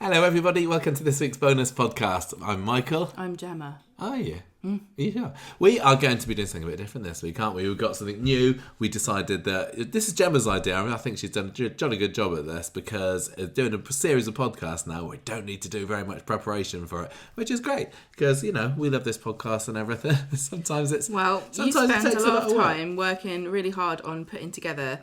Hello everybody, welcome to this week's bonus podcast. I'm Michael. I'm Gemma. Are you? Are you sure? We are going to be doing something a bit different this week, aren't we? We've got something new. We decided that this is Gemma's idea. I think she's done a jolly good job at this because doing a series of podcasts now, we don't need to do very much preparation for it, which is great because, you know, we love this podcast and everything. Sometimes you spend a lot of time working really hard on putting together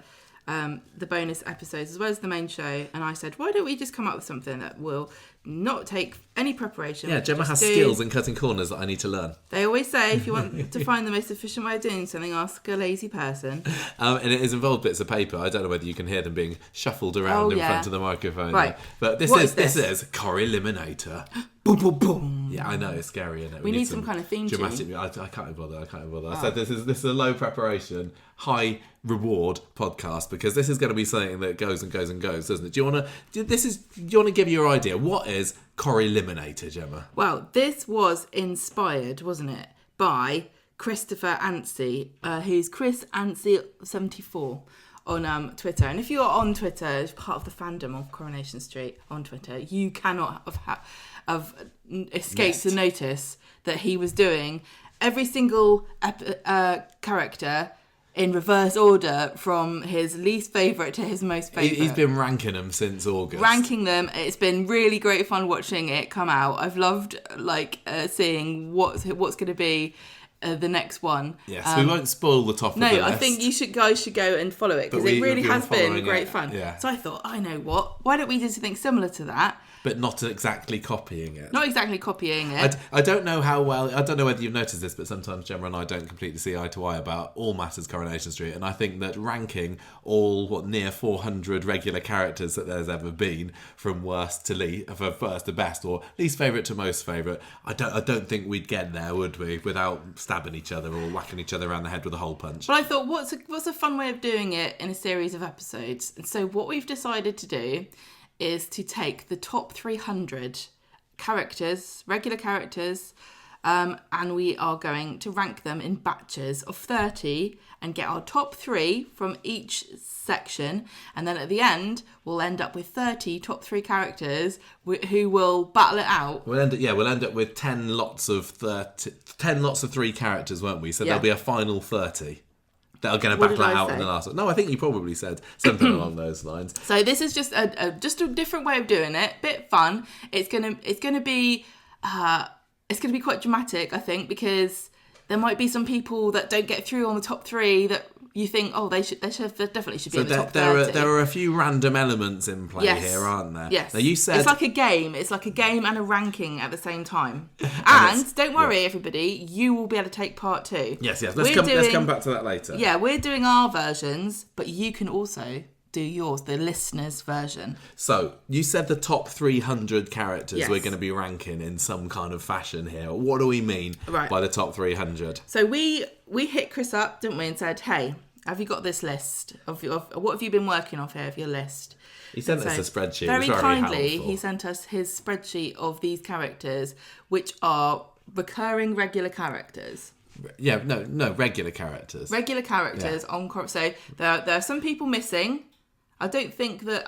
the bonus episodes as well as the main show, and I said, why don't we just come up with something that will not take any preparation? Yeah, Gemma has skills in cutting corners that I need to learn. They always say if you want to find the most efficient way of doing something, ask a lazy person. And it has involved bits of paper. I don't know whether you can hear them being shuffled around in front of the microphone. Right. But this is Corrieliminator. Boom, boom, boom. Yeah, I know, it's scary, isn't it? We need some kind of theme dramatic tune. I can't be bothered. I said this is a low preparation, high reward podcast because this is going to be something that goes and goes and goes, doesn't it? Do you want to give your idea? What is Corrieliminator, Gemma? Well, this was inspired, wasn't it, by Christopher Anstey, who's Chris Anstey 74 on Twitter. And if you're on Twitter, as part of the fandom of Coronation Street on Twitter, you cannot have escaped the notice that he was doing every single character in reverse order from his least favourite to his most favourite. He's been ranking them since August. Ranking them. It's been really great fun watching it come out. I've loved seeing what's going to be the next one. Yes, we won't spoil the top of the list. No, I think you guys should go and follow it because it really has been great fun. Yeah. So I thought, I know what? Why don't we do something similar to that? But not exactly copying it. Not exactly copying it. I don't know how well... I don't know whether you've noticed this, but sometimes Gemma and I don't completely see eye to eye about all matters Coronation Street. And I think that ranking all, near 400 regular characters that there's ever been, from worst to from first to best, or least favourite to most favourite, I don't think we'd get there, would we, without stabbing each other or whacking each other around the head with a hole punch. But I thought, what's a fun way of doing it in a series of episodes? And so what we've decided to do is to take the top 300 characters, regular characters, and we are going to rank them in batches of 30 and get our top 3 from each section. And then at the end, we'll end up with 30 top 3 characters who will battle it out. We'll end up with 10 lots of 3 characters, won't we? So there'll be a final 30. That are going to battle it out in the last one. No, I think you probably said something along those lines. So this is just a different way of doing it. Bit fun. It's gonna be quite dramatic, I think, because there might be some people that don't get through on the top 3 that you think, they definitely should be in the top 30. There are a few random elements in play here, aren't there? Yes. Now you said it's like a game. It's like a game and a ranking at the same time. And don't worry, everybody, you will be able to take part too. Yes. Let's come back to that later. Yeah, we're doing our versions, but you can also do yours, the listener's version. So, you said the top 300 characters Yes. we're going to be ranking in some kind of fashion here. What do we mean by the top 300? So we hit Chris up, didn't we, and said, hey, have you got this list of what have you been working off here of your list? He sent us a spreadsheet. Very kindly, helpful. he sent us his spreadsheet of these characters, which are recurring regular characters. Yeah, no, regular characters. Regular characters on... So there are some people missing. I don't think that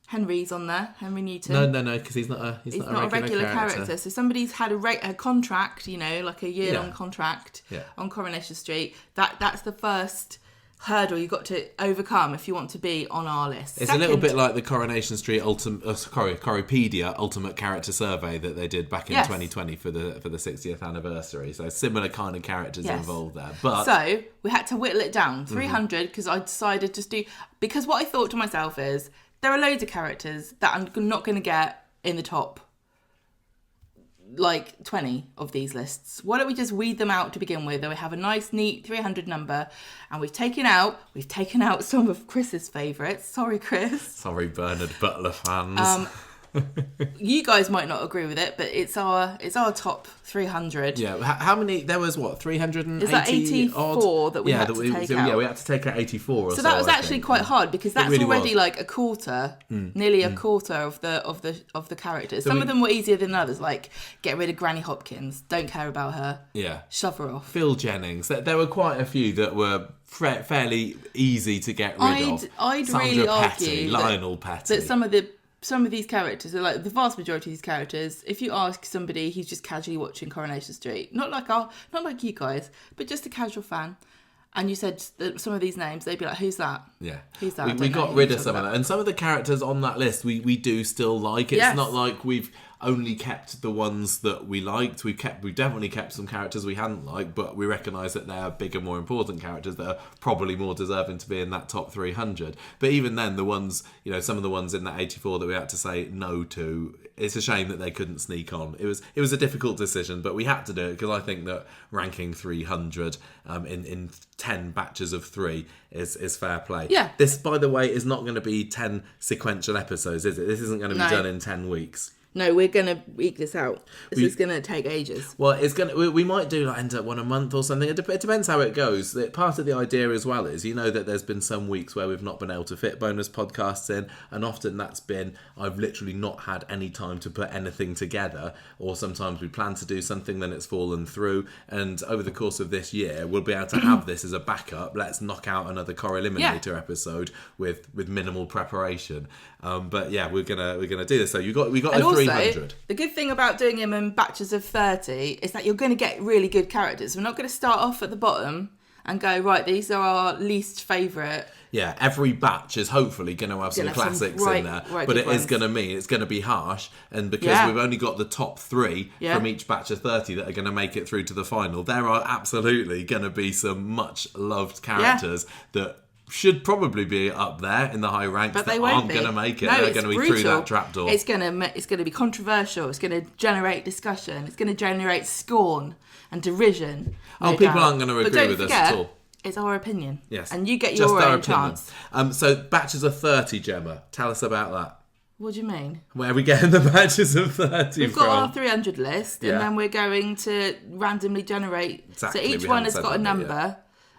Henry's on there, Henry Newton. No, because he's not a regular character. So somebody's had a contract, like a year-long contract on Coronation Street. That's the first hurdle you've got to overcome if you want to be on our list. It's a little bit like the Coronation Street Corripedia Ultimate Character Survey that they did back in 2020 for the 60th anniversary. So similar kind of characters involved there. But so we had to whittle it down 300 because I decided because what I thought to myself is there are loads of characters that I'm not going to get in the top 20 of these lists. Why don't we just weed them out to begin with? We have a nice, neat 300 number, and we've taken out some of Chris's favourites. Sorry, Chris. Sorry, Bernard Butler fans. You guys might not agree with it, but it's our top 300. Yeah, how many? There was 380. Is that 84 odd? that we had to take out? Yeah, we had to take out 84. Or so that was actually quite hard because that's really already a quarter, nearly a quarter of the characters. Some of them were easier than others. Like get rid of Granny Hopkins. Don't care about her. Yeah, shove her off. Phil Jennings. There were quite a few that were fairly easy to get rid of. I'd Sandra really Petty, argue Lionel Petty. that some of the some of these characters are like the vast majority of these characters. If you ask somebody who's just casually watching Coronation Street, not like you guys, but just a casual fan, and you said some of these names, they'd be like, "Who's that?" Yeah, who's that? We got rid of some of that, and some of the characters on that list we do still like. It's not like we've only kept the ones that we liked. We've definitely kept some characters we hadn't liked, but we recognise that they're bigger, more important characters that are probably more deserving to be in that top 300. But even then, the ones, some of the ones in that 84 that we had to say no to, it's a shame that they couldn't sneak on. It was a difficult decision, but we had to do it because I think that ranking 300 in 10 batches of 3 is fair play. Yeah. This, by the way, is not going to be 10 sequential episodes, is it? This isn't going to be done in 10 weeks. No, we're going to eke this out. This is going to take ages. Well, we might do end up one a month or something. It depends how it goes. Part of the idea as well is, that there's been some weeks where we've not been able to fit bonus podcasts in, and often that's been I've literally not had any time to put anything together, or sometimes we plan to do something, then it's fallen through, and over the course of this year, we'll be able to have this as a backup. Let's knock out another Corrieliminator episode with minimal preparation. But yeah, we're gonna do this. So we got and a 300. Also, the good thing about doing them in batches of 30 is that you're going to get really good characters. We're not going to start off at the bottom and go, right, these are our least favourite. Yeah, every batch is hopefully going to have some classics in there, but it is going to mean it's going to be harsh, and because we've only got the top 3 from each batch of 30 that are going to make it through to the final, there are absolutely going to be some much loved characters that should probably be up there in the high ranks, but they aren't going to make it. No, they're going to be through that trapdoor. It's going to be controversial. It's going to generate discussion. It's going to generate scorn and derision. People aren't going to agree with us at all. It's our opinion. Yes. And you get your own chance. So batches of 30, Gemma. Tell us about that. What do you mean? Where are we getting the batches of 30 We've got our 300 list, and then we're going to randomly generate. Exactly. So each one has got a number. Yeah.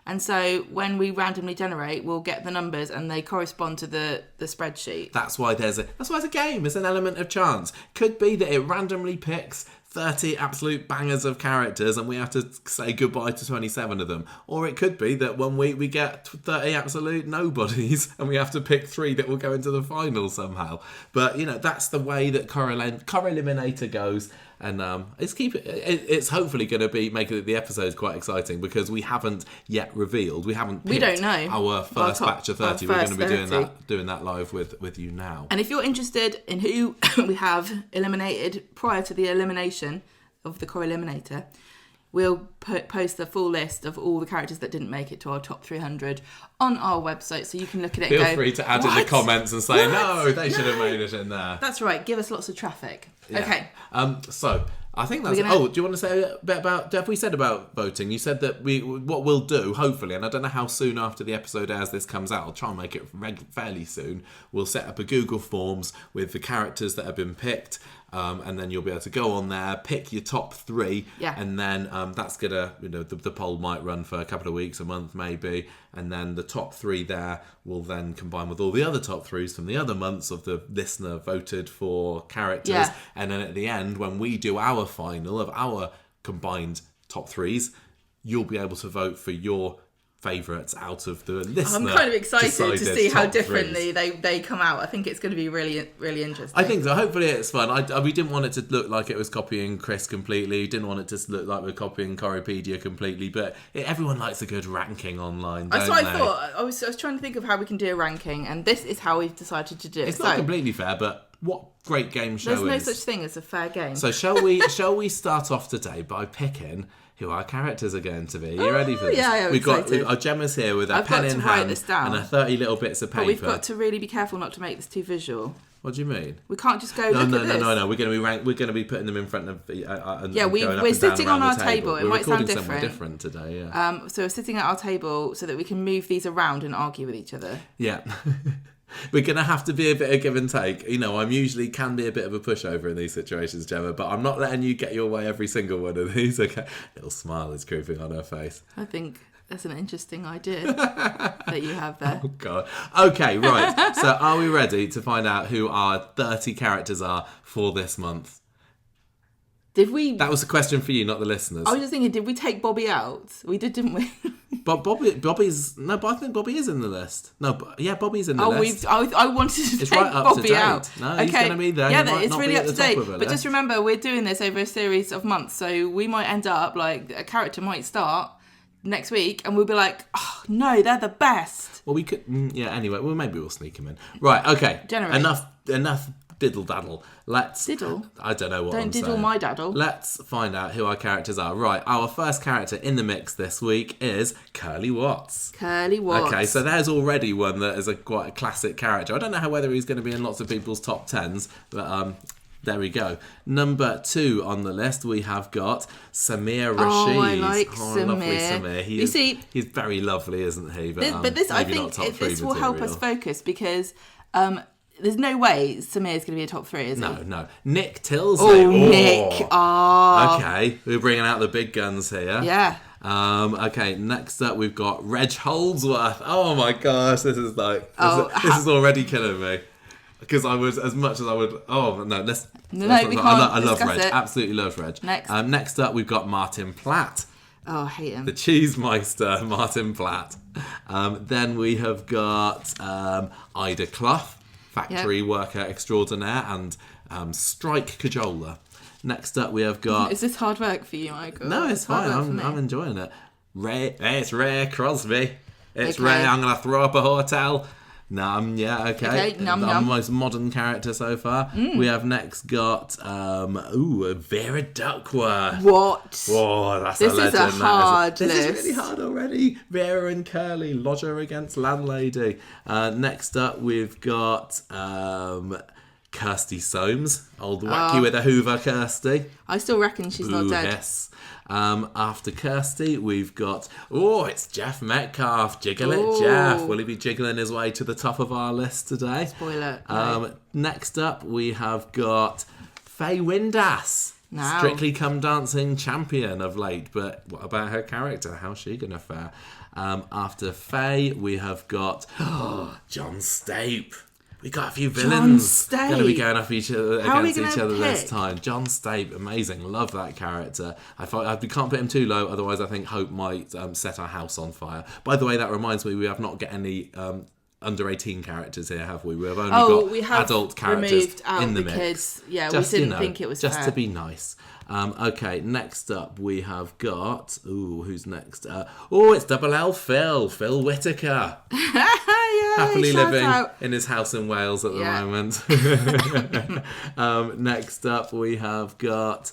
And so when we randomly generate, we'll get the numbers and they correspond to the spreadsheet. That's why it's a game. It's an element of chance. Could be that it randomly picks 30 absolute bangers of characters and we have to say goodbye to 27 of them. Or it could be that one week we get 30 absolute nobodies and we have to pick 3 that will go into the final somehow. But, that's the way that Corrieliminator goes. And it's hopefully going to make the episodes quite exciting because we haven't yet revealed. We don't know our first batch of 30. We're going to be doing that live with you now. And if you're interested in who we have eliminated prior to the elimination of the Corrieliminator, we'll post the full list of all the characters that didn't make it to our top 300 on our website, so you can look at it and go, feel free to add in the comments and say, no, they should have made it in there. That's right. Give us lots of traffic. Yeah. Okay. So I think that's... do you want to say a bit about... Have we said about voting? You said that what we'll do, hopefully, and I don't know how soon after the episode airs this comes out, I'll try and make it fairly soon. We'll set up a Google Forms with the characters that have been picked, and then you'll be able to go on there, pick your top 3, and then that's gonna, the poll might run for a couple of weeks, a month maybe, and then the top 3 there will then combine with all the other top 3s from the other months of the listener voted for characters, and then at the end, when we do our final of our combined top 3s, you'll be able to vote for your favourites out of the listener. I'm kind of excited to see how differently they come out. I think it's going to be really, really interesting. I think so. Hopefully it's fun. We didn't want it to look like it was copying Chris completely. Didn't want it to look like we're copying Corripedia completely. But everyone likes a good ranking online, don't they? I thought. I was trying to think of how we can do a ranking, and this is how we've decided to do it. It's not completely fair, but what great game show is. There's no such thing as a fair game. So shall we start off today by picking who our characters are going to be? Are you ready for this? Yeah, we've got our Gemma's here with a pen in hand and a 30 little bits of paper. But we've got to really be careful not to make this too visual. What do you mean? We can't just go look at this. No. We're going to be putting them in front of. We're sitting on our table. It might sound different today. Yeah. So we're sitting at our table so that we can move these around and argue with each other. Yeah. We're going to have to be a bit of give and take. I'm usually can be a bit of a pushover in these situations, Gemma, but I'm not letting you get your way every single one of these. Okay. Little smile is creeping on her face. I think that's an interesting idea that you have there. Oh, God. Okay, right. So are we ready to find out who our 30 characters are for this month? Did we? That was a question for you, not the listeners. I was just thinking, did we take Bobby out? We did, didn't we? But Bobby's no, but I think Bobby is in the list. No, yeah, Bobby's in the list. I wanted to It's take right up Bobby to date. out. No, he's going to be there. Yeah, He might it's not really be up at to the top date. of a But list. just remember, we're doing this over a series of months, so we might end up like a character might start next week, and we'll be like, oh no, they're the best. Well, we could. Yeah. Anyway, well, maybe we'll sneak him in. Right. Okay. Generate. Enough diddle daddle. Let's. Diddle? I don't know what I'm Don't diddle saying. my daddle. Let's find out who our characters are. Right. Our first character in the mix this week is Curly Watts. Curly Watts. Okay, so there's already one that is quite a classic character. I don't know whether he's going to be in lots of people's top tens, but there we go. Number 2 on the list, we have got Samir Rashid. I like Samir. Lovely Samir. You see, he's very lovely, isn't he? But this, I maybe think, not top 3 this will help us material. focus because there's no way Samir's going to be a top 3, is he? No. Nick Tilsley. Oh, Nick. Oh. Okay, we're bringing out the big guns here. Yeah. Okay, next up we've got Reg Holdsworth. Oh my gosh, this is like this is already killing me. Because I was, as much as I would... Oh, no, let's... No, let's we not- can't I love discuss Reg. it. Absolutely love Reg. Next. Next up, we've got Martin Platt. Oh, I hate him. The Cheesemeister, Martin Platt. Then we have got Ida Clough, factory worker extraordinaire, and Strike Cajoler. Next up, we have got... Is this hard work for you, Michael? No, it's fine. hard work for me. I'm enjoying it. It's Ray Crosby. It's Okay. Ray. I'm going to throw up a hotel. Yeah, okay. Okay, num, The num. most modern character so far. We have next got Vera Duckworth. What? Whoa, that's This a is a legend. hard This is list. really hard already. Vera and Curly, lodger against landlady. Next up, we've got Kirsty Soames, old wacky with a Hoover Kirsty. I still reckon she's not dead. Yes. After Kirsty, we've got... Oh, it's Jeff Metcalf. Jiggle it, Jeff. Will he be jiggling his way to the top of our list today? Spoiler. No. Next up, we have got Faye Windass. Now. Strictly Come Dancing champion of late. But what about her character? How's she going to fare? After Faye, we have got John Stape. We got a few villains going to be going up against each other this time. John Stape, amazing. Love that character. We can't put him too low, otherwise I think Hope might set our house on fire. By the way, that reminds me, we have not got any under 18 characters here, have we? We have only got adult characters in the mix. Yeah, just, we didn't think it was just fair. to be nice. Okay, next up we have got... who's next? It's Double L Phil Whittaker. Happily living in his house in Wales at the moment. Next up we have got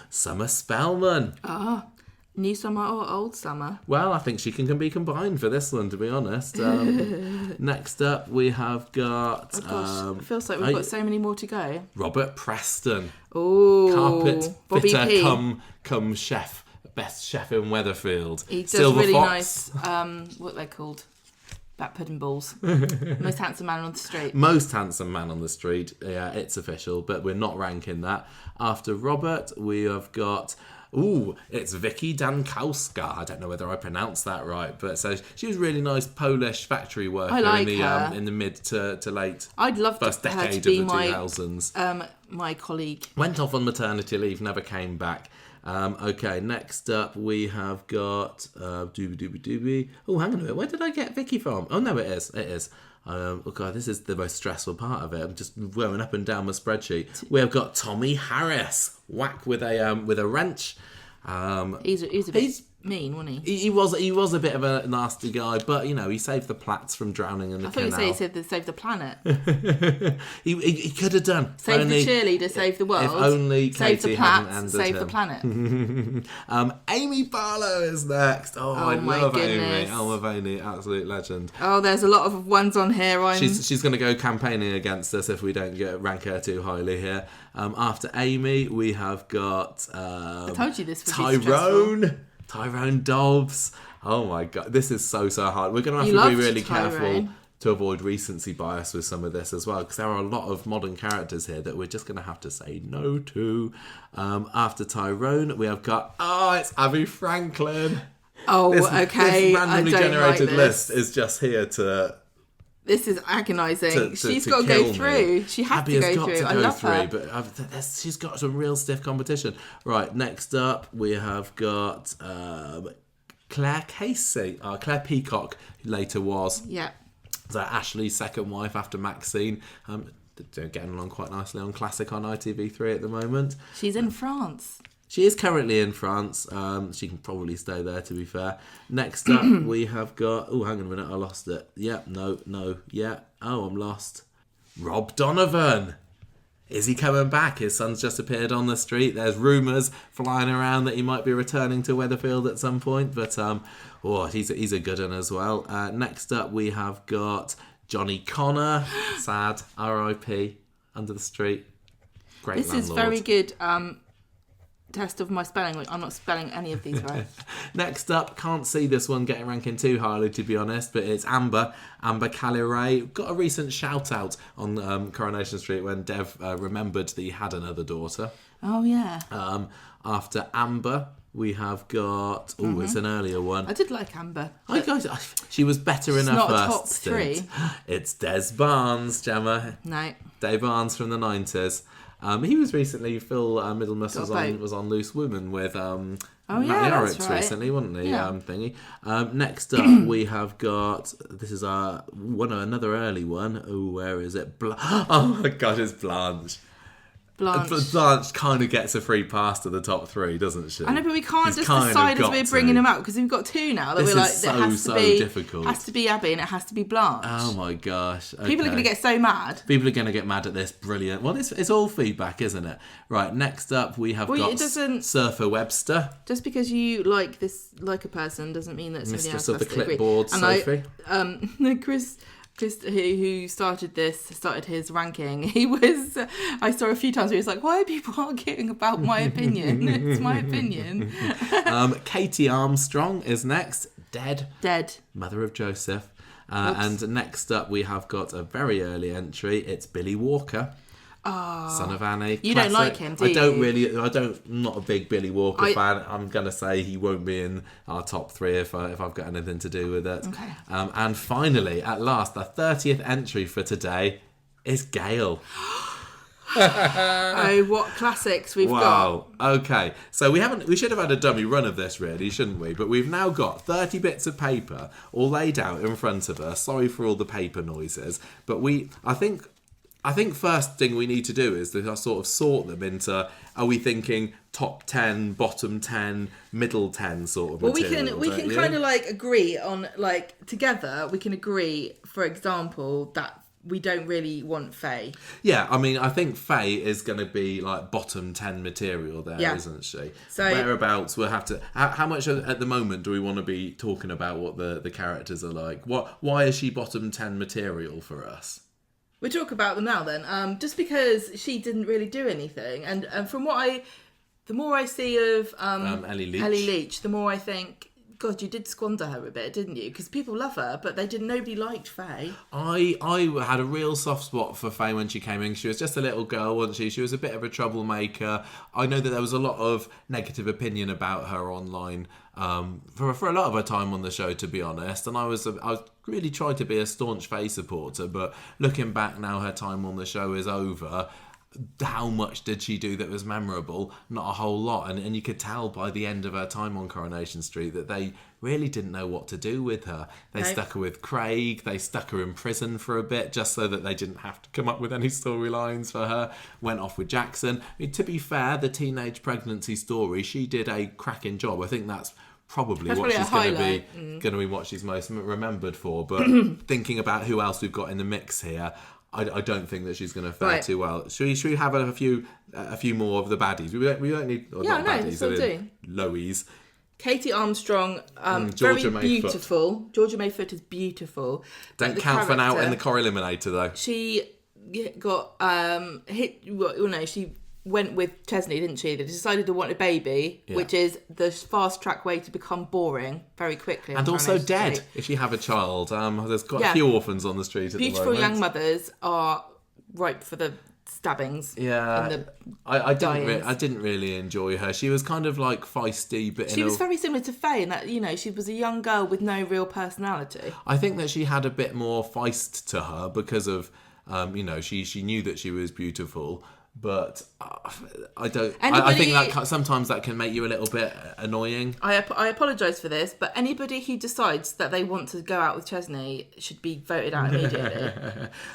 Summer Spellman. New Summer or Old Summer? Well, I think she can be combined for this one, to be honest. Next up we have got... it feels like we've got so many more to go. Robert Preston. Oh, Carpet Bobby fitter P. come chef. Best chef in Weatherfield. He does Silver really Fox. nice, what are they called? Bat pudding balls. Most handsome man on the street. Most handsome man on the street. Yeah, it's official, but we're not ranking that. After Robert, we have got... it's Vicky Dankowska. I don't know whether I pronounced that right, but so she was a really nice Polish factory worker in the mid to late I'd love first her decade to be of the my 2000s. My colleague. Went off on maternity leave, never came back. Okay, next up we have got Doobie. Oh, hang on a minute. Where did I get Vicky from? Oh no, it is. Oh god, this is the most stressful part of it. I'm just going up and down my spreadsheet. We have got Tommy Harris, whack with a wrench. He's a bit mean, wasn't he? He was a bit of a nasty guy, but you know he saved the Platts from drowning in the canal. I thought you said he saved the planet. he could have done. Save the cheerleader, save the world. If only save Katie the hadn't Platts, ended save him. the planet. Amy Barlow is next. I my love goodness. Amy. Alma Vaney, absolute legend. Oh, there's a lot of ones on here. She's going to go campaigning against us if we don't rank her too highly here. After Amy, we have got I told you this would be stressful. Tyrone Dobbs. Oh my god, this is so hard. We're going to have to be really careful to avoid recency bias with some of this as well, because there are a lot of modern characters here that we're just going to have to say no to. After Tyrone, we have got it's Abby Franklin. Oh, This okay. randomly generated list is just here to This is agonising. She's to got to kill go me. through. She has Abby to has go got through. to I go love through, her. but she's got some real stiff competition. Right, next up we have got Claire Casey, Claire Peacock, who later was. Yeah. So Ashley's second wife after Maxine. Getting along quite nicely on Classic on ITV3 at the moment. She's in France. She is currently in France. She can probably stay there, to be fair. Next up, we have got... Oh, hang on a minute. I lost it. Yep, no. Yeah. Oh, I'm lost. Rob Donovan. Is he coming back? His son's just appeared on the street. There's rumours flying around that he might be returning to Weatherfield at some point. But he's a good one as well. Next up, we have got Johnny Connor. Sad. R.I.P. Under the street. Great This landlord. is very good... test of my spelling. I'm not spelling any of these right. Next up, can't see this one getting ranking too highly, to be honest, but it's Amber Calleray. Got a recent shout out on Coronation Street when Dev remembered that he had another daughter. Oh yeah. After Amber, we have got it's an earlier one. I did like Amber. She was better in her not a first top stint. three. It's Des Barnes, Gemma. No. Des Barnes from the 90s. He was recently, Phil Middlemas was on Loose Women with Matty Arix right. recently, wasn't he? Yeah. Thingy. Next up, we have got, this is another early one. Oh, where is it? Oh my God, it's Blanche. Blanche kind of gets a free pass to the top three, doesn't she? I know, but we can't just decide as we're bringing them out because we've got two now that this we're like. Is so difficult. It has to be Abby and it has to be Blanche. Oh my gosh! Okay. People are going to get so mad. People are going to get mad at this. Brilliant. Well, it's all feedback, isn't it? Right. Next up, we have got Surfer Webster. Just because you like a person doesn't mean that somebody else Mistress of the has to clipboard, agree. Sophie. Chris, who started his ranking, I saw a few times where he was like, why are people arguing about my opinion? It's my opinion. Katie Armstrong is next. Dead. Mother of Joseph. And next up we have got a very early entry. It's Billy Walker. Son of Annie. You don't like him, do you? I'm not a big Billy Walker fan. I'm going to say he won't be in our top three if I've got anything to do with it. Okay. And finally, at last, the 30th entry for today is Gail. Oh, what classics we've got. Wow. Okay. So we should have had a dummy run of this really, shouldn't we? But we've now got 30 bits of paper all laid out in front of us. Sorry for all the paper noises. But I think first thing we need to do is to sort of sort them into, are we thinking top 10, bottom 10, middle 10 sort of material? We can kind of like agree on, like, together we can agree, for example, that we don't really want Faye. Yeah, I mean, I think Faye is going to be like bottom 10 material there, isn't she? So whereabouts we'll have to... How much at the moment do we want to be talking about what the characters are like? Why is she bottom 10 material for us? We'll talk about them now then. Just because she didn't really do anything. And from the more I see of Ellie Leach, the more I think, God, you did squander her a bit, didn't you? Because people love her, but nobody liked Faye. I had a real soft spot for Faye when she came in. She was just a little girl, wasn't she? She was a bit of a troublemaker. I know that there was a lot of negative opinion about her online for a lot of her time on the show, to be honest. And I was really trying to be a staunch Faye supporter, but looking back now, her time on the show is over. How much did she do that was memorable? Not a whole lot. And you could tell by the end of her time on Coronation Street that they really didn't know what to do with her. They stuck her with Craig. They stuck her in prison for a bit just so that they didn't have to come up with any storylines for her. Went off with Jackson. I mean, to be fair, the teenage pregnancy story, she did a cracking job. I think that's probably what she's going to be what she's most remembered for. But thinking about who else we've got in the mix here, I don't think that she's going to fare too well. Should we have a few more of the baddies? We don't need baddies. Lowies. Katie Armstrong, very beautiful. Georgia Mayfoot is beautiful. Don't count for now in the Corrieliminator though. She got hit. Well, no, she went with Chesney, didn't she? They decided to want a baby, which is the fast track way to become boring very quickly. And also dead if you have a child. There's got a few orphans on the street at the moment. Beautiful young mothers are ripe for the stabbings. Yeah, in the I die-ins. didn't really enjoy her. She was kind of like feisty, but She was very similar to Faye in that, you know, she was a young girl with no real personality. I think that she had a bit more feist to her because of, you know, she knew that she was beautiful. But I don't. I think that sometimes that can make you a little bit annoying. I apologise for this, but anybody who decides that they want to go out with Chesney should be voted out immediately.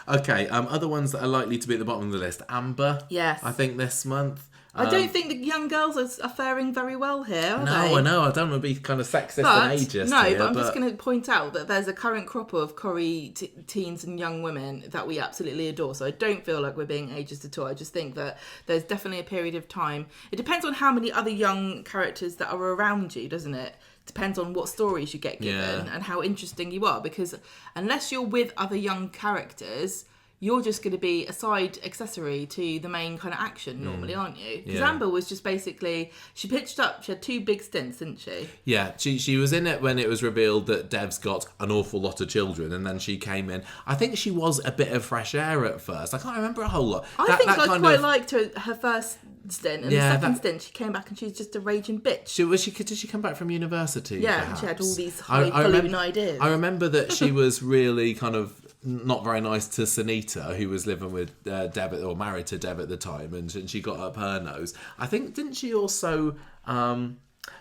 Okay. Other ones that are likely to be at the bottom of the list. Amber. Yes. I think this month. I don't think the young girls are faring very well here, are they? I know. I don't want to be kind of sexist and ageist here, but I'm just going to point out that there's a current crop of Corrie teens and young women that we absolutely adore. So I don't feel like we're being ageist at all. I just think that there's definitely a period of time. It depends on how many other young characters that are around you, doesn't it? Depends on what stories you get given and how interesting you are. Because unless you're with other young characters, you're just going to be a side accessory to the main kind of action normally, aren't you? Because Amber was just basically, she pitched up, she had 2 big stints, didn't she? Yeah, she was in it when it was revealed that Dev's got an awful lot of children, and then she came in. I think she was a bit of fresh air at first. I can't remember a whole lot. I think I quite liked her first stint, and the second stint she came back and she was just a raging bitch. Did she come back from university? Yeah, perhaps? she had all these highfalutin ideas. I remember that she was really kind of not very nice to Sunita, who was living with Deb or married to Deb at the time, and she got up her nose. I think, didn't she also...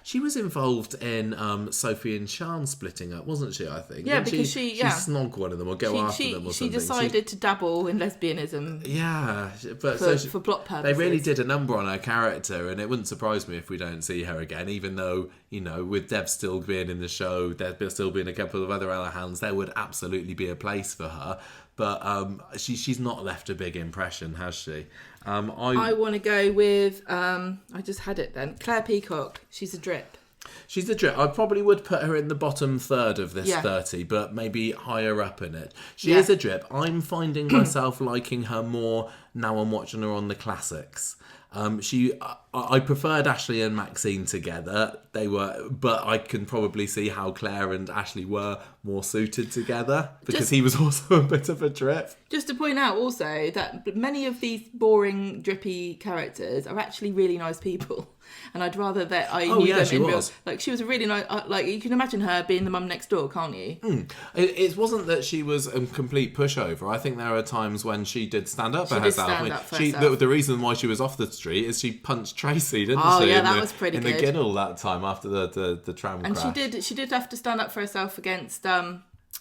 she was involved in Sophie and Sean splitting up, wasn't she, I think? Yeah, Didn't because she snog one of them or go after them or she something. decided to dabble in lesbianism. Yeah, but for plot purposes. They really did a number on her character, and it wouldn't surprise me if we don't see her again, even though, you know, with Deb still being in the show, there still being a couple of other hands, there would absolutely be a place for her. But she's not left a big impression, has she? I want to go with, I just had it then, Claire Peacock. She's a drip. She's a drip. I probably would put her in the bottom third of this 30, but maybe higher up in it. She is a drip. I'm finding myself liking her more now I'm watching her on the classics. I preferred Ashley and Maxine together. But I can probably see how Claire and Ashley were more suited together because he was also a bit of a drip. Just to point out also that many of these boring, drippy characters are actually really nice people. And I'd rather that I knew them in real... Like, she was a really nice... like, you can imagine her being the mum next door, can't you? It wasn't that she was a complete pushover. I think there are times when she did stand up for herself. The reason why she was off the street is she punched Tracy, didn't she? Oh, yeah, that was pretty good. In the Giddle that time after the tram crash. And she did have to stand up for herself against...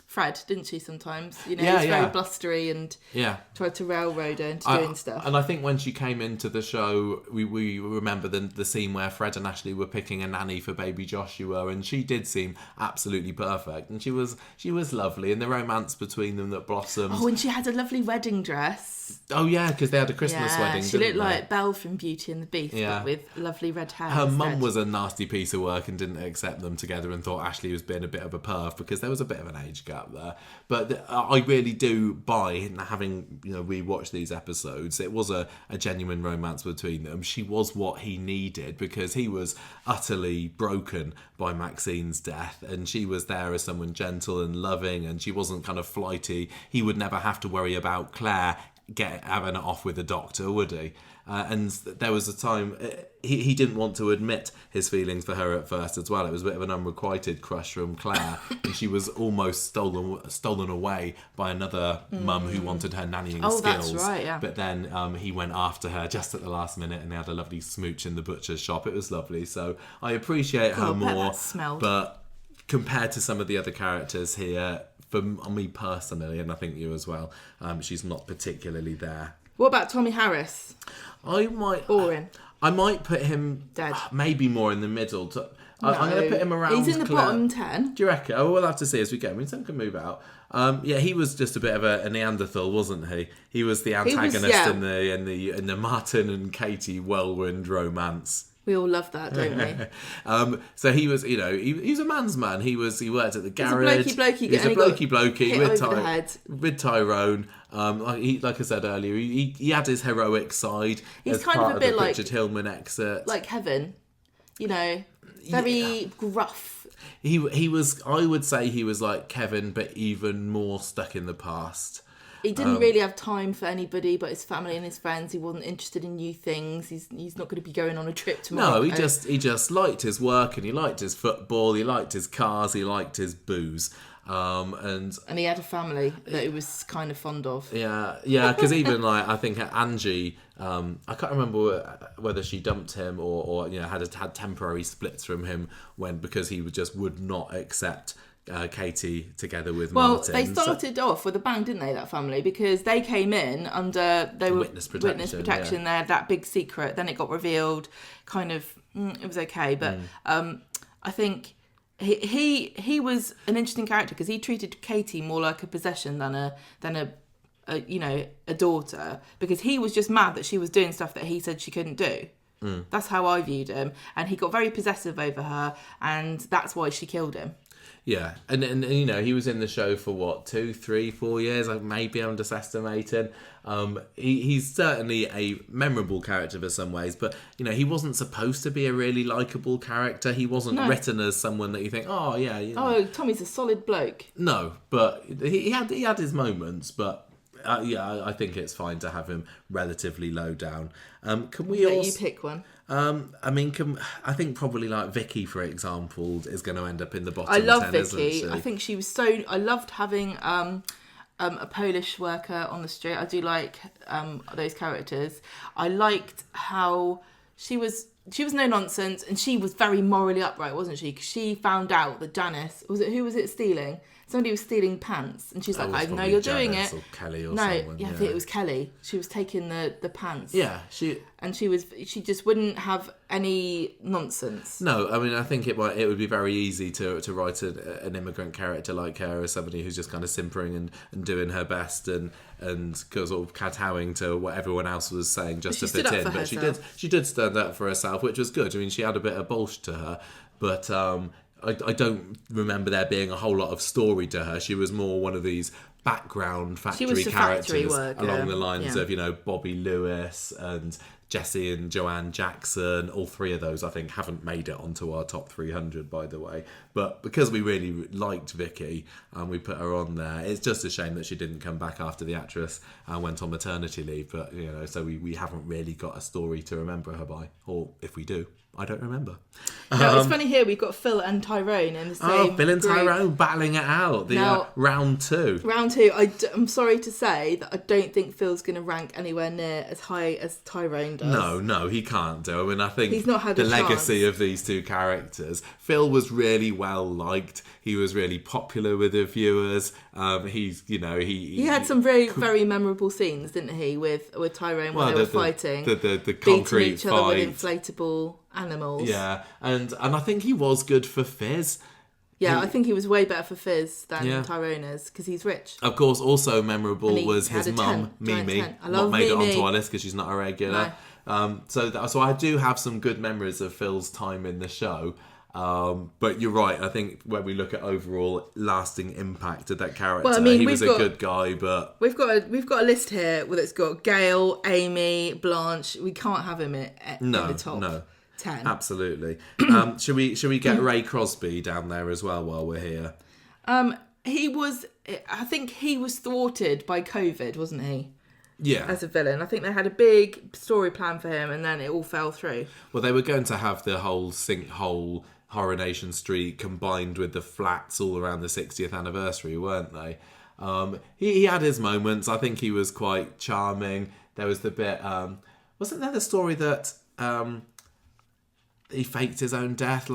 Fred, didn't she, sometimes? You know, he was very blustery and tried to railroad her into doing stuff. And I think when she came into the show, we remember the scene where Fred and Ashley were picking a nanny for baby Joshua, and she did seem absolutely perfect. And she was lovely, and the romance between them that blossomed. Oh, and she had a lovely wedding dress. Oh, yeah, because they had a Christmas wedding, she looked didn't like Belle from Beauty and the Beast, but with lovely red hair. Her mum was a nasty piece of work and didn't accept them together and thought Ashley was being a bit of a perv because there was a bit of an age gap there. But I really do buy, having rewatched these episodes, it was a genuine romance between them. She was what he needed because he was utterly broken by Maxine's death, and she was there as someone gentle and loving, and she wasn't kind of flighty. He would never have to worry about Claire having it off with a doctor, would he? And there was a time he didn't want to admit his feelings for her at first as well. It was a bit of an unrequited crush from Claire, and she was almost stolen away by another mum who wanted her nannying skills. That's right, yeah. But then he went after her just at the last minute, and they had a lovely smooch in the butcher's shop. It was lovely. So I appreciate her more, but compared to some of the other characters here, for me personally, and I think you as well, she's not particularly there. What about Tommy Harris? Boring. I might put him dead. Maybe more in the middle. I'm going to put him around. He's in the bottom 10. Do you reckon? Oh, we'll have to see as we go. I mean, some can move out. He was just a bit of a Neanderthal, wasn't he? He was the antagonist in the Martin and Katie whirlwind romance. We all love that, don't we? So he was, he was a man's man. He worked at the garage. He's a blokey. He's a blokey with Tyrone. Like I said earlier, he had his heroic side. He's kind of a bit like Richard Hillman exit, like Kevin. Very gruff. He was. I would say he was like Kevin, but even more stuck in the past. He didn't really have time for anybody but his family and his friends. He wasn't interested in new things. He's not going to be going on a trip tomorrow. No, he just liked his work, and he liked his football, he liked his cars, he liked his booze. And he had a family that he was kind of fond of. Yeah, because even like I think Angie, I can't remember whether she dumped him or had temporary splits from him because he would not accept Katie together with Martin. Well, they started off with a bang, didn't they, that family? Because they came in under witness protection. They had that big secret. Then it got revealed. Kind of, it was okay, but I think. He was an interesting character because he treated Katie more like a possession than a daughter, because he was just mad that she was doing stuff that he said she couldn't do. That's how I viewed him, and he got very possessive over her, and that's why she killed him. Yeah, and he was in the show for what, 2, 3, 4 years? Maybe I'm just estimating. He's certainly a memorable character for some ways, but he wasn't supposed to be a really likable character. He wasn't written as someone that you think, oh yeah. Oh, Tommy's a solid bloke. No, but he had his moments, but I think it's fine to have him relatively low down. Can we you pick one? I think probably like Vicky, for example, is going to end up in the bottom 10. I love Vicky. Isn't she? I think she was so. I loved having a Polish worker on the street. I do like those characters. I liked how she was no nonsense, and she was very morally upright, wasn't she? Because she found out that Janice who was it stealing? Somebody was stealing pants, and she's like, "I know you're doing it." Or Kelly or no, someone. I think it was Kelly. She was taking the pants. Yeah, she just wouldn't have any nonsense. No, I think it would be very easy to write an immigrant character like her as somebody who's just kind of simpering and doing her best and sort of kowtowing to what everyone else was saying just to fit in. But she did stand up for herself, which was good. She had a bit of bolsh to her, but I don't remember there being a whole lot of story to her. She was more one of these background factory characters along the lines of Bobby Lewis and Jessie and Joanne Jackson. All three of those, I think, haven't made it onto our top 300, by the way. But because we really liked Vicky and we put her on there, it's just a shame that she didn't come back after the actress went on maternity leave. But so we haven't really got a story to remember her by, or if we do, I don't remember. No, it's funny here, we've got Phil and Tyrone in the same Oh, Phil and group. Tyrone battling it out. Round two. Round two, I'm sorry to say that I don't think Phil's going to rank anywhere near as high as Tyrone does. No, he can't do. I think he's not had the a legacy chance. of these two characters. Phil was really well liked. He was really popular with the viewers. He had some very, very memorable scenes, didn't he, with Tyrone when they were fighting, the concrete beating each other fight with inflatable animals. Yeah, and I think he was good for Fizz. Yeah, I think he was way better for Fizz than Tyrone is, because he's rich. Of course, also memorable was his mum, Mimi. Not made it onto our list because she's not a regular. No. So I do have some good memories of Phil's time in the show. But you're right. I think when we look at overall lasting impact of that character, he was a good guy. But we've got a list here that's got Gail, Amy, Blanche. We can't have him in the top 10. Absolutely. Should we get Ray Crosby down there as well while we're here? I think he was thwarted by COVID, wasn't he? Yeah. As a villain. I think they had a big story plan for him and then it all fell through. Well, they were going to have the whole sinkhole Coronation Street combined with the flats all around the 60th anniversary, weren't they? He had his moments. I think he was quite charming. There was the bit... wasn't there the story that he faked his own death,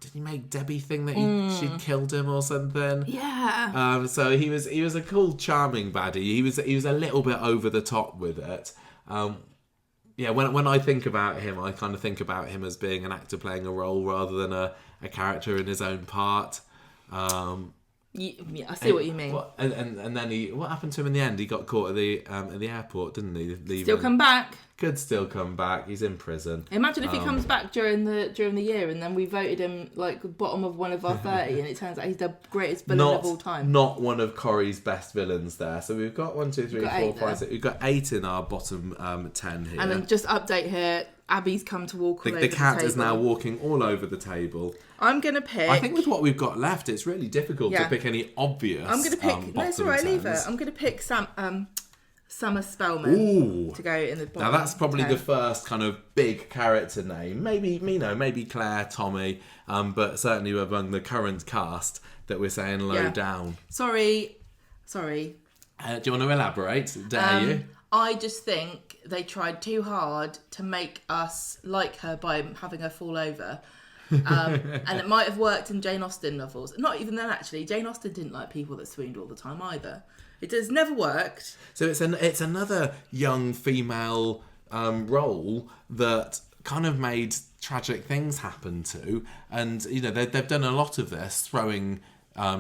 did he make Debbie think that she'd killed him or something? Yeah. So he was a cool, charming baddie. He was a little bit over the top with it. When I think about him, I kind of think about him as being an actor playing a role rather than a character in his own part. I see what you mean. And then what happened to him in the end? He got caught at the airport, didn't he? Still come back. could still come back. He's in prison. Imagine if he comes back during the year, and then we voted him like bottom of one of our 30, and it turns out he's the greatest villain of all time. Not one of Corrie's best villains there. So we've got 1, 2, 3, 4, 5, 6. We've got 8 in our bottom 10 here. And then just update here. Abby's come to walk all over the table. The cat is now walking all over the table. I'm going to pick... I think with what we've got left, it's really difficult to pick any obvious I'm going to pick... No, it's all right, leave it. I'm going to pick Summer Spellman to go in the bottom. Now that's probably the first kind of big character name. Maybe maybe Claire, Tommy, but certainly among the current cast that we're saying low down. Sorry. Do you want to elaborate? Dare you? I just think they tried too hard to make us like her by having her fall over. And it might have worked in Jane Austen novels. Not even then, actually. Jane Austen didn't like people that swooned all the time either. It has never worked. So it's another young female role that kind of made tragic things happen to, and they've done a lot of this, throwing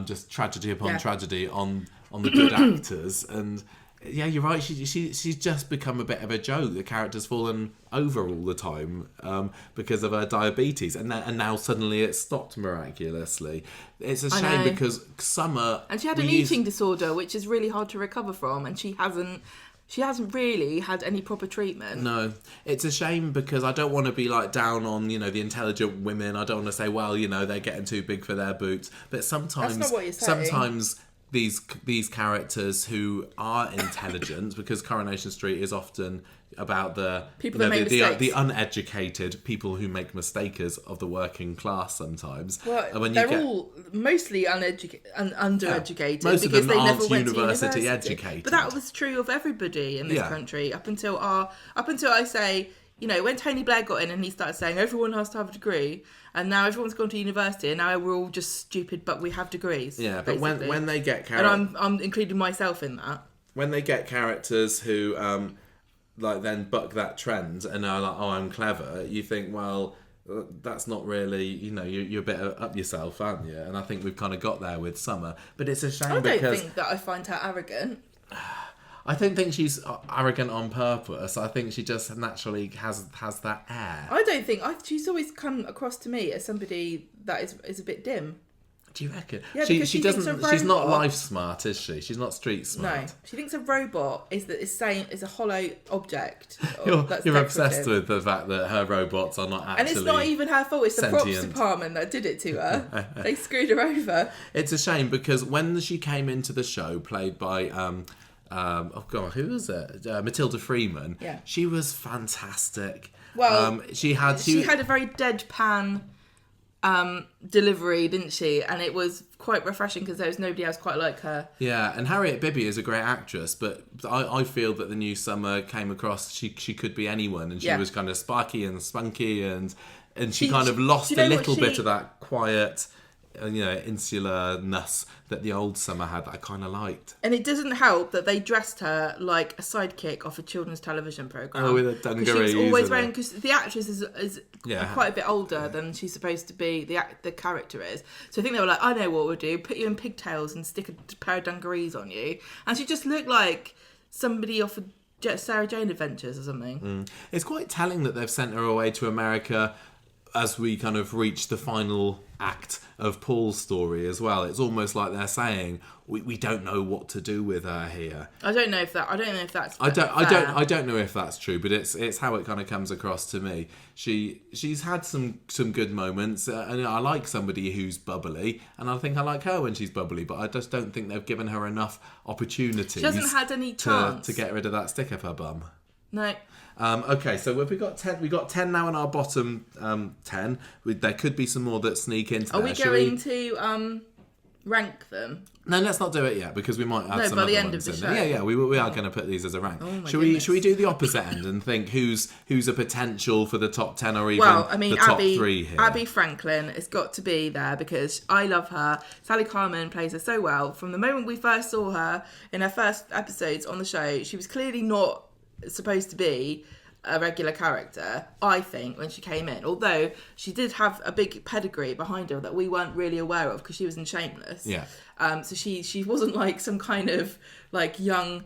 just tragedy upon tragedy on the good actors. And yeah, you're right. She's just become a bit of a joke. The character's fallen over all the time because of her diabetes, and now suddenly it's stopped miraculously. It's a shame because Summer, and she had an eating disorder, which is really hard to recover from, and she hasn't really had any proper treatment. No, it's a shame because I don't want to be like down on the intelligent women. I don't want to say, well, they're getting too big for their boots, but sometimes that's not what you're saying. Sometimes these characters who are intelligent, because Coronation Street is often about the people that make mistakes. The uneducated people who make mistakes of the working class sometimes. Well, they're all mostly undereducated most because of them they aren't never went to university university educated. But that was true of everybody in this country up until I say, when Tony Blair got in and he started saying everyone has to have a degree, and now everyone's gone to university, and now we're all just stupid, but we have degrees. Yeah, but when they get characters, and I'm including myself in that. When they get characters who then buck that trend and are like, oh, I'm clever, you think, well, that's not really, you're a bit up yourself, aren't you? And I think we've kind of got there with Summer, but it's a shame because... I don't think that I find her arrogant. I don't think she's arrogant on purpose. I think she just naturally has that air. I don't think... she's always come across to me as somebody that is a bit dim. Do you reckon? Yeah, she doesn't. She's not life smart, is she? She's not street smart. No, she thinks a robot is a hollow object. You're obsessed with the fact that her robots are not actually. And it's not even her fault. It's the sentient. props department that did it to her. They screwed her over. It's a shame because when she came into the show, played by who was it? Matilda Freeman. Yeah. She was fantastic. Well, she had a very deadpan delivery, didn't she? And it was quite refreshing because there was nobody else quite like her. Yeah, and Harriet Bibby is a great actress, but I feel that the new Summer came across, she could be anyone, and she was kind of sparky and spunky, and she kind of lost a little bit of that quiet, insularness that the old Summer had that I kind of liked. And it doesn't help that they dressed her like a sidekick off a children's television programme. Oh, with a dungarees. She was always wearing, because the actress is quite a bit older than she's supposed to be, the character is. So I think they were like, I know what we'll do, put you in pigtails and stick a pair of dungarees on you. And she just looked like somebody off of Sarah Jane Adventures or something. It's quite telling that they've sent her away to America as we kind of reach the final act of Paul's story as well. It's almost like they're saying we don't know what to do with her here. I don't know if that's I don't know if that's true, but it's how it kind of comes across to me. She's had some good moments, and I like somebody who's bubbly, and I think I like her when she's bubbly, but I just don't think they've given her enough opportunities. She hasn't had any chance to get rid of that stick up her bum. No. Okay, so we've got 10. We've got 10 now in our bottom 10. There could be some more that sneak into there. Are we going to rank them? No, let's not do it yet because we might add some by other the end ones of the in. show. Yeah, we are going to put these as a rank. Oh my Should we do the opposite end and think who's a potential for the top 10 or even the top 3 here? Abby Franklin has got to be there because I love her. Sally Carman plays her so well. From the moment we first saw her in her first episodes on the show, she was clearly not supposed to be a regular character, I think, when she came in, although she did have a big pedigree behind her that we weren't really aware of because she was in Shameless. Yeah. So she wasn't like some kind of like young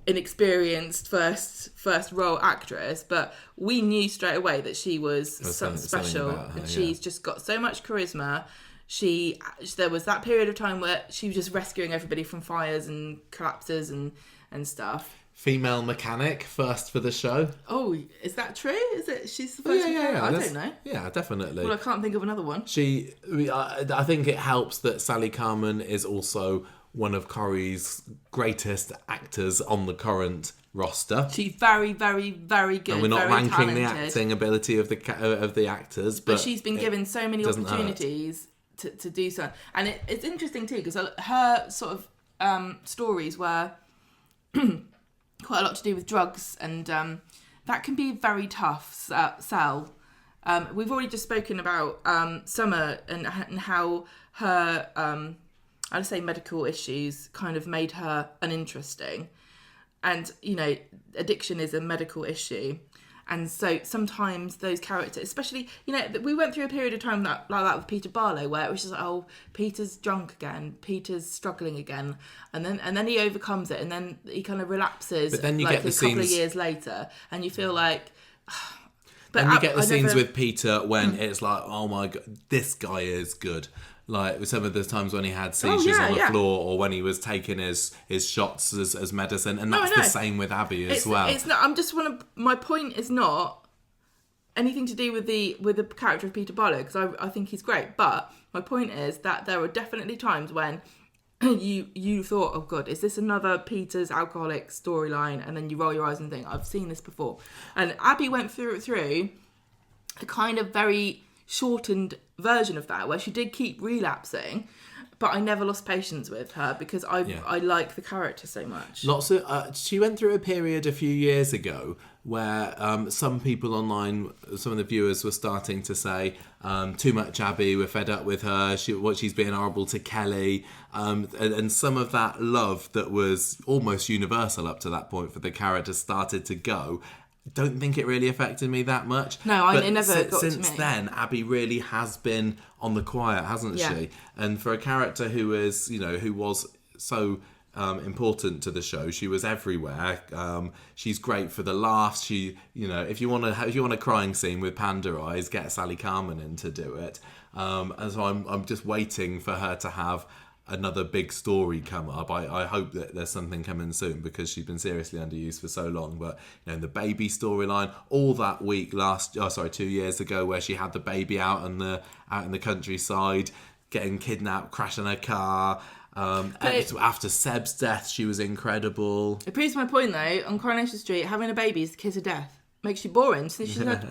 inexperienced first role actress, but we knew straight away that she was something special, about her, and she's just got so much charisma. There was that period of time where she was just rescuing everybody from fires and collapses and stuff. Female mechanic first for the show. Oh, is that true? Is it? She's the first? Yeah. I don't know. Yeah, definitely. Well, I can't think of another one. I think it helps that Sally Carman is also one of Corrie's greatest actors on the current roster. She's very, very, very good. And we're not very ranking talented. the acting ability of the actors, but she's been given so many opportunities to do so. And it's interesting too, because her sort of stories were quite a lot to do with drugs, and that can be very tough sell. We've already just spoken about Summer and how her I'd say medical issues kind of made her uninteresting, and addiction is a medical issue. And so sometimes those characters, especially, we went through a period of time like that with Peter Barlow, where it was just like, oh, Peter's drunk again, Peter's struggling again, and then he overcomes it, and then he kind of relapses. But then you like get the a couple scenes... of years later, and you feel like. But then you get the scenes with Peter when it's like, oh my god, this guy is good. Like some of the times when he had seizures on the floor, or when he was taking his shots as medicine, and that's the same with Abby as well. It's not. My point is not anything to do with the character of Peter Barlow, because I think he's great. But my point is that there were definitely times when you thought, oh god, is this another Peter's alcoholic storyline? And then you roll your eyes and think, I've seen this before. And Abby went through a kind of very shortened version of that, where she did keep relapsing, but I never lost patience with her because I like the character so much. She went through a period a few years ago where some people online, some of the viewers were starting to say, too much Abby, we're fed up with her, she's being horrible to Kelly, and some of that love that was almost universal up to that point for the character started to go. Don't think it really affected me that much. No, it never got to me. Since then, Abby really has been on the quiet, hasn't she? And for a character who was so important to the show, she was everywhere. She's great for the laughs. If you want a crying scene with Panda Eyes, get Sally Carman in to do it. And so I'm just waiting for her to have another big story come up. I hope that there's something coming soon, because she's been seriously underused for so long. But the baby storyline, all that week 2 years ago, where she had the baby out in the countryside, getting kidnapped, crashing her car. After Seb's death, she was incredible. It proves my point though. On Coronation Street, having a baby is the kiss of death. Makes you boring. Since she's had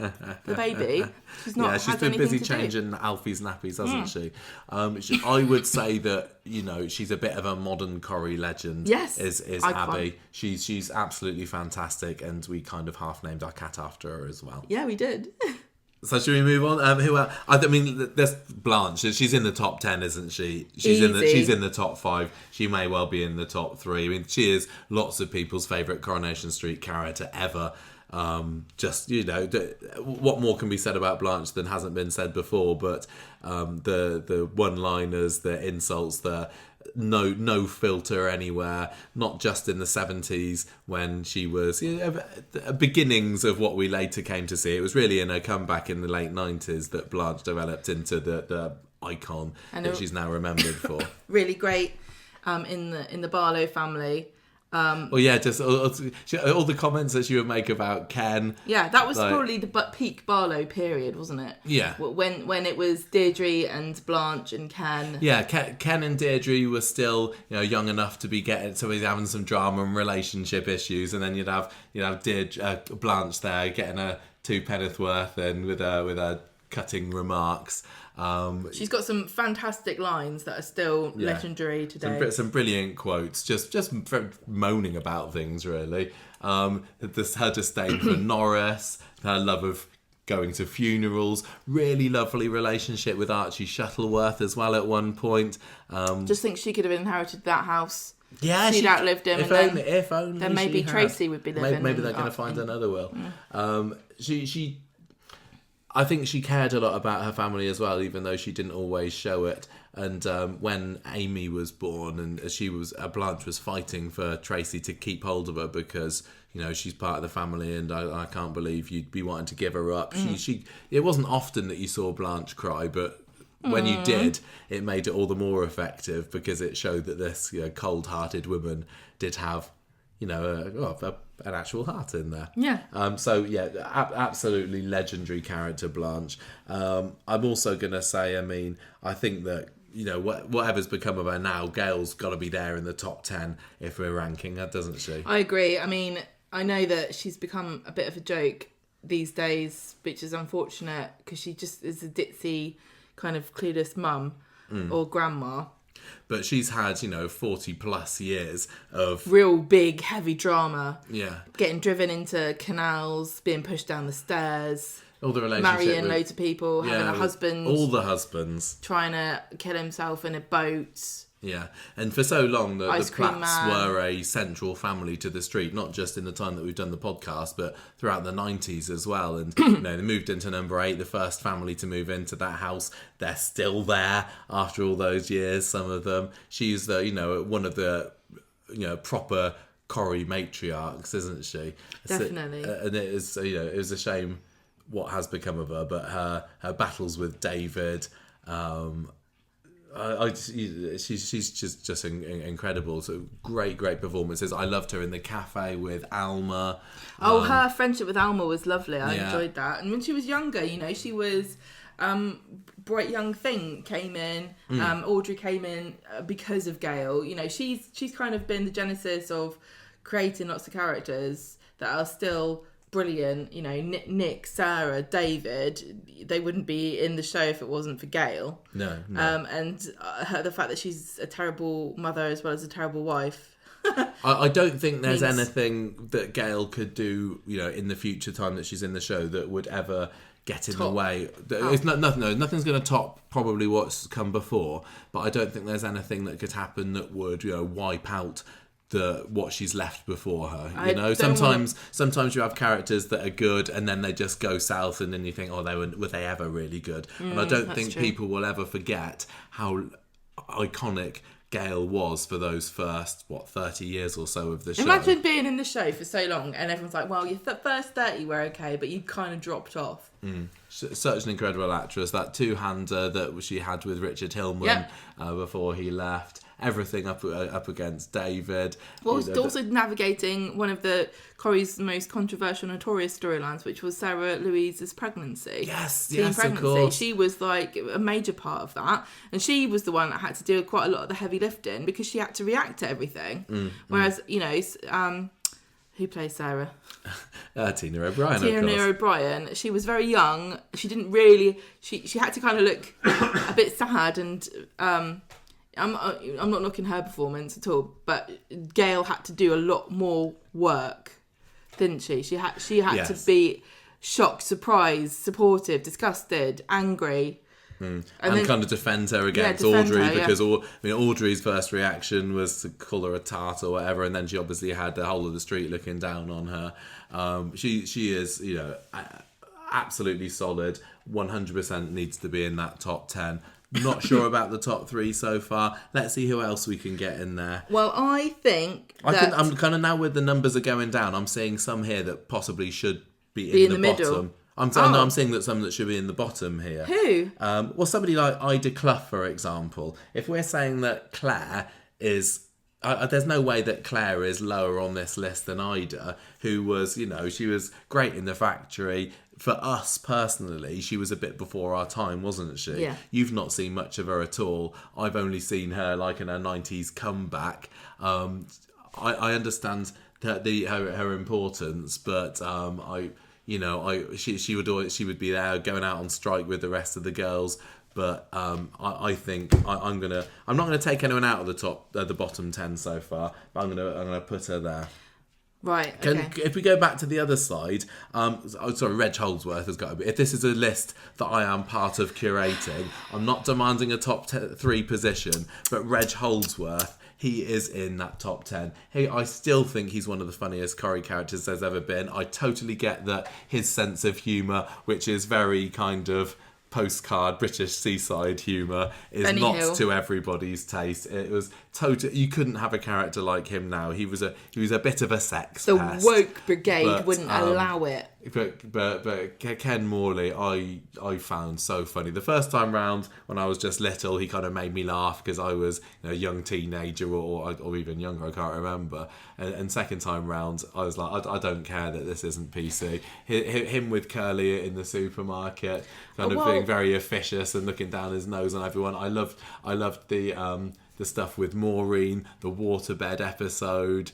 the baby, she's not. Yeah, she's been busy changing Alfie's nappies, hasn't she? I would say that she's a bit of a modern Corrie legend. Yes, is Abby. She's absolutely fantastic, and we kind of half named our cat after her as well. Yeah, we did. So should we move on? Who else? I mean, there's Blanche. She's in the top 10, isn't she? She's in the top 5. She may well be in the top 3. I mean, she is lots of people's favourite Coronation Street character ever. What more can be said about Blanche than hasn't been said before? But the one-liners, the insults, the no filter anywhere. Not just in the 70s when she was beginnings of what we later came to see. It was really in her comeback in the late 90s that Blanche developed into the icon that she's now remembered for. Really great in the Barlow family. Just all the comments that she would make about Ken. Yeah, that was probably the peak Barlow period, wasn't it? Yeah. When it was Deirdre and Blanche and Ken. Yeah, Ken and Deirdre were still young enough to be having some drama and relationship issues, and then you'd have Deirdre, Blanche there getting a 2 Pennethworth and with her cutting remarks. She's got some fantastic lines that are still legendary today. Some brilliant quotes, just moaning about things, really. Her disdain for Norris, her love of going to funerals, really lovely relationship with Archie Shuttleworth as well at one point. Just think she could have inherited that house. Yeah, she'd outlived him. If only then maybe Tracy would be living. Maybe they're going to find another will. I think she cared a lot about her family as well, even though she didn't always show it. And when Amy was born, and Blanche was fighting for Tracy to keep hold of her because she's part of the family, and I can't believe you'd be wanting to give her up. It wasn't often that you saw Blanche cry, but when you did, it made it all the more effective because it showed that this cold-hearted woman did have an actual heart in there. Yeah. Absolutely legendary character, Blanche. I'm also going to say, I think that, whatever's become of her now, Gail's got to be there in the top 10 if we're ranking her, doesn't she? I agree. I know that she's become a bit of a joke these days, which is unfortunate because she just is a ditzy kind of clueless mum or grandma. But she's had, 40 plus years of real big, heavy drama. Yeah. Getting driven into canals, being pushed down the stairs. All the relationship marrying loads of people, having a husband. All the husbands. Trying to kill himself in a boat. Yeah, and for so long the Platts were a central family to the street, not just in the time that we've done the podcast, but throughout the 90s as well. And they moved into number 8, the first family to move into that house. They're still there after all those years, some of them. She's one of the proper Corrie matriarchs, isn't she? Definitely. And it is it was a shame what has become of her, but her battles with David, she's just incredible. So great performances. I loved her in the cafe with Alma. Her friendship with Alma was lovely. I enjoyed that. And when she was younger, she was bright young thing came in. Audrey came in because of Gail. She's kind of been the genesis of creating lots of characters that are still brilliant. Nick, Sarah, David, they wouldn't be in the show if it wasn't for Gail. No. And the fact that she's a terrible mother as well as a terrible wife. I don't think there's anything that Gail could do, in the future time that she's in the show that would ever get in the way. It's nothing's going to top probably what's come before, but I don't think there's anything that could happen that would, wipe out what she's left before her. Sometimes you have characters that are good and then they just go south, and then you think, were they ever really good? And I don't think people will ever forget how iconic Gail was for those first 30 years or so of the show. Imagine being in the show for so long and everyone's like, well, your first 30 were okay, but you kind of dropped off. Such an incredible actress. That two-hander that she had with Richard Hillman before he left. Everything up against David. Also navigating one of the Corrie's most controversial, notorious storylines, which was Sarah Louise's pregnancy. Yes, pregnancy. Of course. She was like a major part of that, and she was the one that had to do quite a lot of the heavy lifting because she had to react to everything. Whereas who plays Sarah? Tina O'Brien. Tina O'Brien. She was very young. She didn't really. She had to kind of look a bit sad and. I'm not knocking her performance at all, but Gail had to do a lot more work, didn't she? She had to be shocked, surprised, supportive, disgusted, angry. And then kind of defend her against Audrey, because Audrey's first reaction was to call her a tart or whatever, and then she obviously had the whole of the street looking down on her. She is, absolutely solid. 100% needs to be in that top 10. Not sure about the top 3 so far. Let's see who else we can get in there. Well, I'm kind of, now with the numbers are going down, I'm seeing some here that possibly should be in the bottom. Middle. I'm seeing that some that should be in the bottom here. Who? Somebody like Ida Clough, for example. If we're saying that Claire is... there's no way that Claire is lower on this list than Ida, who was, she was great in The Factory. For us personally, she was a bit before our time, wasn't she? Yeah. You've not seen much of her at all. I've only seen her in her 90s comeback. I understand her importance, but she would be there going out on strike with the rest of the girls. But I think I'm not gonna take anyone out of the bottom 10 so far. But I'm gonna put her there. Right. Okay. If we go back to the other side, Reg Holdsworth has got to be. If this is a list that I am part of curating, I'm not demanding a top 3 position, but Reg Holdsworth, he is in that top 10. I still think he's one of the funniest Corrie characters there's ever been. I totally get that his sense of humour, which is very kind of postcard British seaside humour is Benny not Hill. to everybody's taste. It was total. You couldn't have a character like him now. He was a bit of a sex The pest. woke brigade but, wouldn't allow it. But Ken Morley, I found so funny. The first time round when I was just little, he kind of made me laugh because I was a young teenager or even younger. I can't remember. And second time round, I was like, I don't care that this isn't PC. Him with Curly in the supermarket, kind of being very officious and looking down his nose on everyone. I loved the stuff with Maureen, the waterbed episode.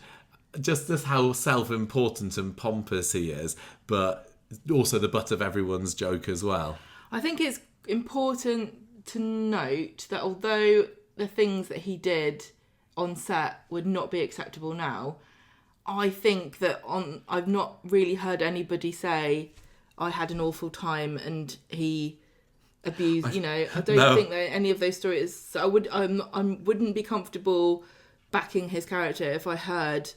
Just how self-important and pompous he is, but also the butt of everyone's joke as well. I think it's important to note that although the things that he did on set would not be acceptable now, I think that I've not really heard anybody say I had an awful time and he abused. I don't think that any of those stories. So I wouldn't be comfortable backing his character if I heard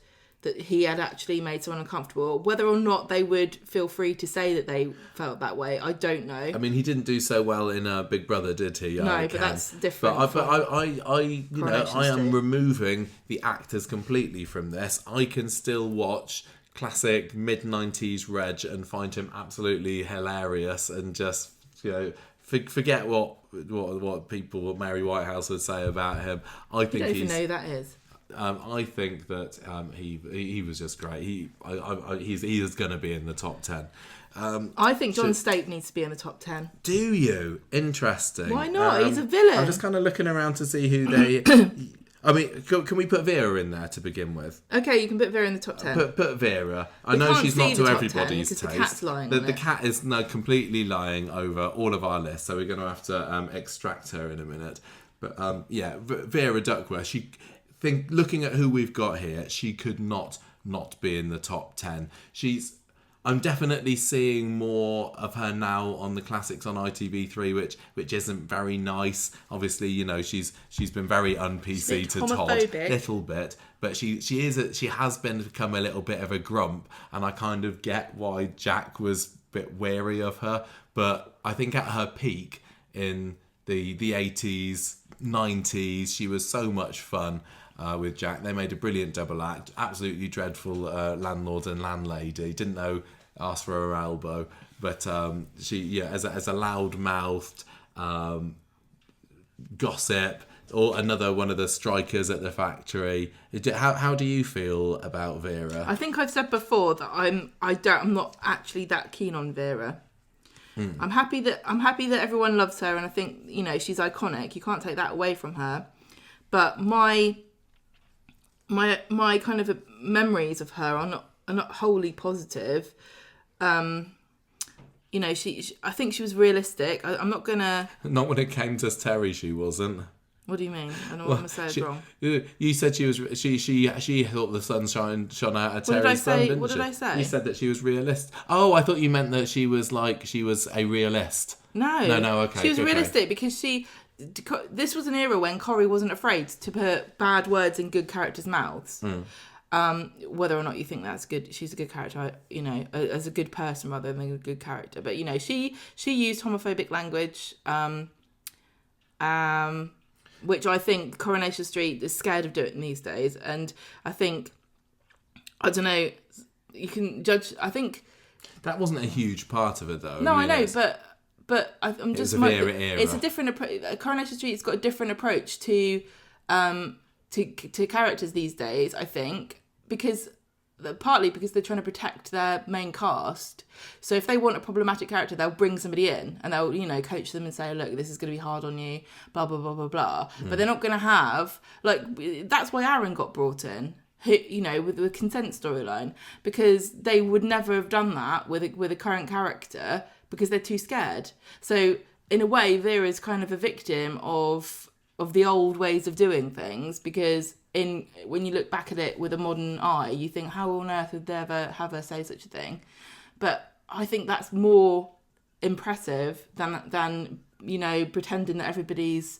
that he had actually made someone uncomfortable. Whether or not they would feel free to say that they felt that way, I don't know. I mean, he didn't do so well in Big Brother, did he? No, but that's different. But I am removing the actors completely from this. I can still watch classic mid-90s Reg and find him absolutely hilarious and just forget what Mary Whitehouse would say about him. I think you don't even know who that is. I think that he was just great. He is going to be in the top 10. I think John State needs to be in the top 10. Do you? Interesting. Why not? He's a villain. I'm just kind of looking around to see who they... I mean, can we put Vera in there to begin with? Okay, you can put Vera in the top 10. Put Vera. I know she's not to everybody's taste. The cat's lying the cat is completely lying over all of our lists, so we're going to have to extract her in a minute. But Vera Duckworth, looking at who we've got here, she could not be in the top 10. I'm definitely seeing more of her now on the classics on ITV3, which isn't very nice. Obviously, she's been very un-PC to Todd, little bit, but she has become a little bit of a grump, and I kind of get why Jack was a bit wary of her. But I think at her peak in the 80s, 90s, she was so much fun. With Jack, they made a brilliant double act. Absolutely dreadful landlord and landlady. Didn't know, asked for her elbow, but she as a loud-mouthed gossip, or another one of the strikers at the factory. How do you feel about Vera? I think I've said before that I'm not actually that keen on Vera. I'm happy that everyone loves her, and I think she's iconic. You can't take that away from her, but my kind of memories of her are not wholly positive. I think she was realistic. I'm not gonna. Not when it came to Terry, she wasn't. What do you mean? I don't want to say it wrong. You said she was. She thought the sun shone out of Terry's sun, didn't she? What did I say? You said that she was realist. Oh, I thought you meant that she was a realist. No. Okay. She was realistic because this was an era when Corrie wasn't afraid to put bad words in good characters' mouths. Whether or not you think that's good, she's a good character, as a good person rather than a good character. But she used homophobic language, which I think Coronation Street is scared of doing these days. And I think, I don't know, you can judge. I think that wasn't a huge part of it, though. No, I know, but I'm just. It's a Vera era. It's a different approach. Coronation Street's got a different approach to characters these days. I think partly because they're trying to protect their main cast. So if they want a problematic character, they'll bring somebody in and they'll coach them and say, look, this is going to be hard on you, blah blah blah blah blah. But they're not going to have that's why Aaron got brought in. With the consent storyline, because they would never have done that with a current character because they're too scared. So in a way, Vera's kind of a victim of the old ways of doing things, because when you look back at it with a modern eye, you think, how on earth would they ever have her say such a thing? But I think that's more impressive than pretending that everybody's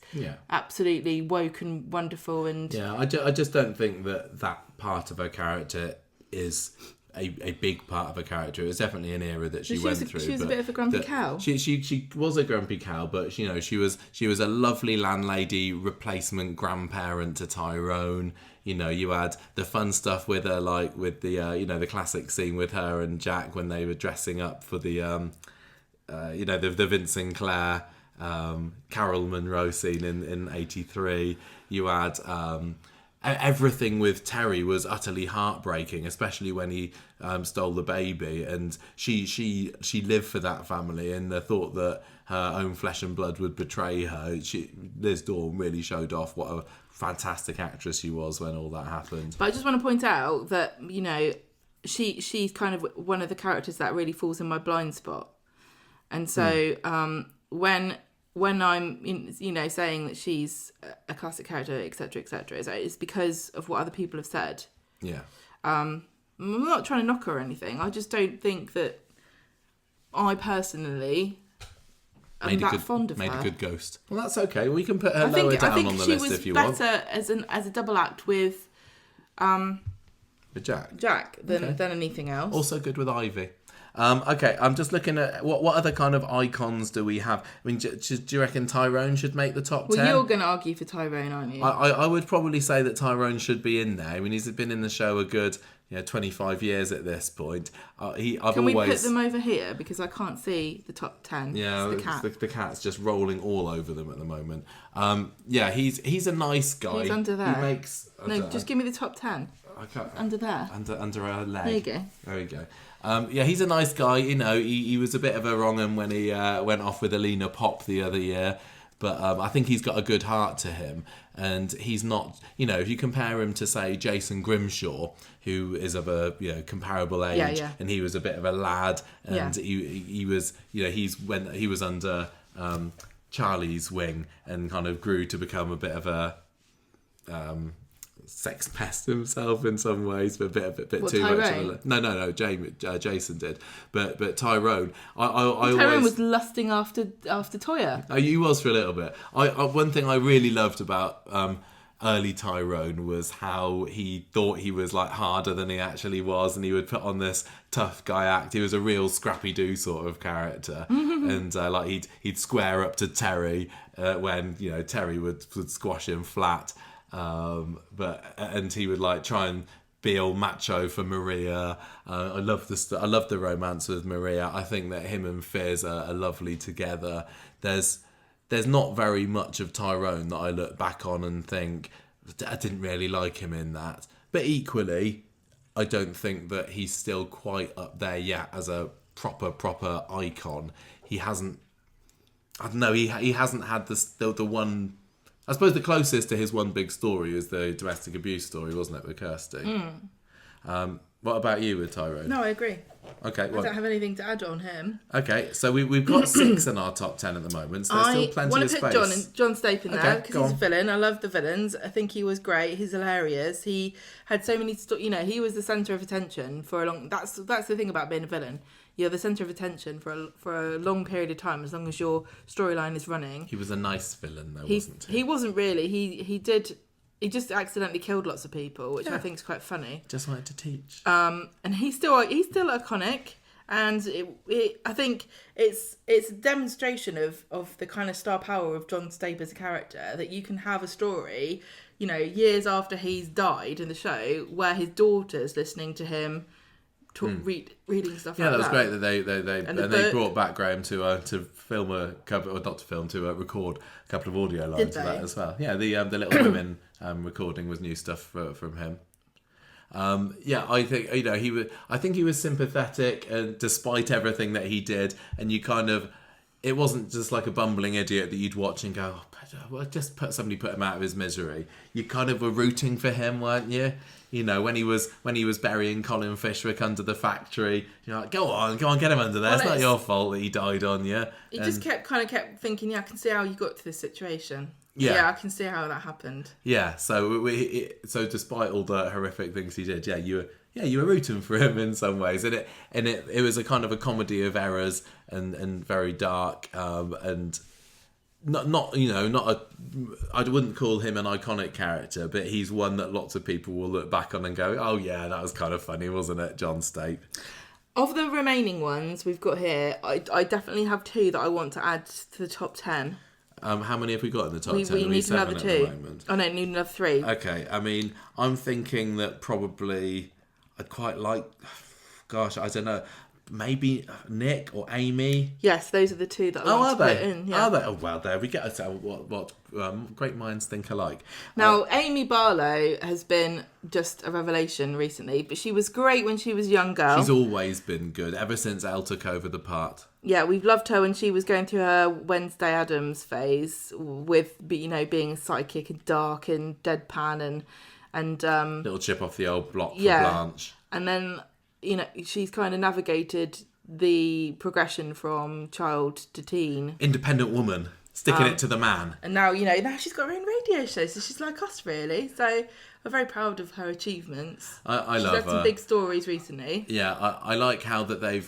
absolutely woke and wonderful. And I just don't think that part of her character is a big part of her character. It was definitely an era that she went through. She was a bit of a grumpy cow. She was a grumpy cow, but you know, she was a lovely landlady, replacement grandparent to Tyrone. You know, you had the fun stuff with her, like with the the classic scene with her and Jack when they were dressing up for the the Vince Sinclair Carol Monroe scene in '83. You had everything with Terry was utterly heartbreaking, especially when he stole the baby, and she lived for that family, and the thought that her own flesh and blood would betray her. Liz Dawn really showed off what a fantastic actress she was when all that happened. But I just want to point out that, you know, she's kind of one of the characters that really falls in my blind spot, and so when I'm, you know, saying that she's a classic character, etc., it's because of what other people have said. Yeah. I'm not trying to knock her or anything. I just don't think that I personally am fond of her. Made a good ghost. Well, that's okay. We can put her lower down on the list if you want. I think she was better as a double act with Jack than anything else. Also good with Ivy. Okay, I'm just looking at what other kind of icons do we have? I mean, do you reckon Tyrone should make the top 10? Well, you're going to argue for Tyrone, aren't you? I would probably say that Tyrone should be in there. I mean, he's been in the show a good 25 years at this point. We put them over here? Because I can't see the top 10. Yeah, the cat's just rolling all over them at the moment. He's a nice guy. He's under there. He makes... just give me the top 10. I can't, under there. Under her leg. There you go. There we go. He's a nice guy. You know, he was a bit of a wrong 'un when he went off with Alina Pop the other year. But I think he's got a good heart to him. And he's not, you know, if you compare him to, say, Jason Grimshaw, who is of a comparable age, and he was a bit of a lad, and he was, you know, he was under Charlie's wing and kind of grew to become a bit of a sex pest himself in some ways, but a bit too Tyrone? much of a... No, Jason did. But Tyrone... Tyrone was lusting after Toya. He was for a little bit. One thing I really loved about early Tyrone was how he thought he was like harder than he actually was, and he would put on this tough guy act. He was a real Scrappy-Doo sort of character. And he'd square up to Terry when, you know, Terry would squash him flat. And he would like try and be all macho for Maria. I love the romance with Maria. I think that him and Fizz are lovely together. There's not very much of Tyrone that I look back on and think I didn't really like him in that. But equally, I don't think that he's still quite up there yet as a proper icon. He hasn't. I don't know. He hasn't had the one. I suppose the closest to his one big story is the domestic abuse story, wasn't it, with Kirsty? What about you with Tyrone? No, I agree. Okay, I don't have anything to add on him. Okay, so we've got 6 in our top 10 at the moment, so there's still plenty of space. I want to put John Stape in there because he's a villain. I love the villains. I think he was great. He's hilarious. He had so many... he was the centre of attention for a long... That's the thing about being a villain. You're the centre of attention for a long period of time, as long as your storyline is running. He was a nice villain, though, wasn't he? He wasn't really. He just accidentally killed lots of people, which I think is quite funny. Just wanted to teach. And he's still iconic, and I think it's a demonstration of the kind of star power of John Stape as a character, that you can have a story, you know, years after he's died in the show, where his daughter's listening to him reading stuff. Yeah, like that was great that they brought back Graham to film a couple, or not to film, to record a couple of audio lines of that as well. Yeah, the Little Women recording was new stuff from him. I think, you know, I think he was sympathetic, and despite everything that he did, and you kind of, it wasn't just like a bumbling idiot that you'd watch and go, just put him out of his misery. You kind of were rooting for him, weren't you? You know, when he was burying Colin Fishwick under the factory, you're like, go on, get him under there. It's not your fault that he died on you. He just kept thinking, I can see how you got to this situation. Yeah, I can see how that happened. Yeah, so despite all the horrific things he did, you were rooting for him in some ways, and it was a kind of a comedy of errors and very dark, and not I wouldn't call him an iconic character, but he's one that lots of people will look back on and go, oh yeah, that was kind of funny, wasn't it, John State? Of the remaining ones we've got here, I definitely have two that I want to add to the top 10. How many have we got in the top 10? We need another 2. Oh no, need another 3. Okay, I mean, I'm thinking that probably I'd quite like, gosh, I don't know, maybe Nick or Amy. Yes, those are the 2 that I want to put in. Yeah. Are they? Oh, well, there we go. So what great minds think alike. Now, Amy Barlow has been just a revelation recently, but she was great when she was a young girl. She's always been good, ever since Elle took over the part. Yeah, we've loved her when she was going through her Wednesday Addams phase with, being psychic and dark and deadpan and little chip off the old block for yeah. Blanche. And then, she's kind of navigated the progression from child to teen. Independent woman, sticking it to the man. And now, now she's got her own radio show, so she's like us, really. So we're very proud of her achievements. I love her. She's had some big stories recently. Yeah, I like how that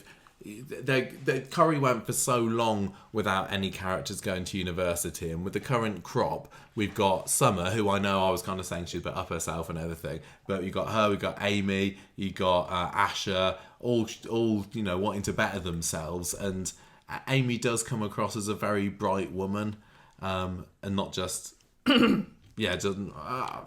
Corrie went for so long without any characters going to university, and with the current crop we've got Summer, who I know I was kind of saying she's a bit up herself and everything, but you got her, we got Amy, you got Asher, all wanting to better themselves, and Amy does come across as a very bright woman, and not just yeah, doesn't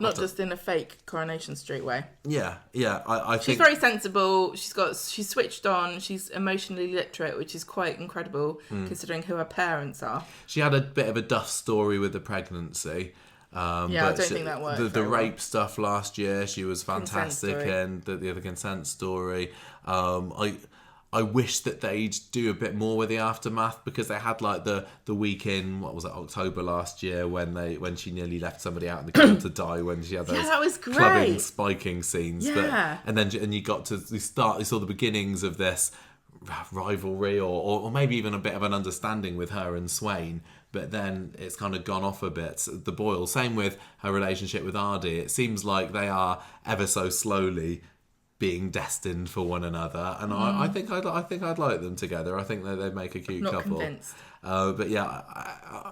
not just in a fake Coronation Street way. Yeah. I think she's very sensible. She's switched on. She's emotionally literate, which is quite incredible considering who her parents are. She had a bit of a duff story with the pregnancy. I don't think that worked. The rape stuff last year, she was fantastic, and the other consent story. I wish that they'd do a bit more with the aftermath, because they had like the week in, what was it, October last year, when she nearly left somebody out in the car to die, when she had those that was great. clubbing, spiking scenes. Yeah. And you got to you saw the beginnings of this rivalry or maybe even a bit of an understanding with her and Swain, but then it's kind of gone off a bit, the boil. Same with her relationship with Ardy. It seems like they are ever so slowly being destined for one another, and I think I'd like them together. I think they make a cute couple. Convinced. But yeah,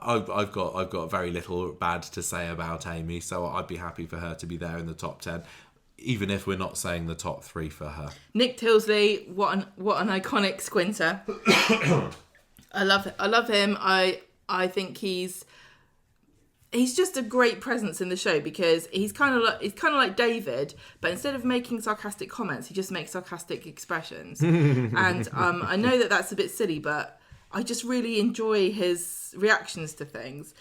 I've got very little bad to say about Amy, so I'd be happy for her to be there in the top 10, even if we're not saying the top 3 for her. Nick Tilsley, what an iconic squinter. I love him. I think he's just a great presence in the show, because he's kind of like David, but instead of making sarcastic comments, he just makes sarcastic expressions. And I know that that's a bit silly, but I just really enjoy his reactions to things.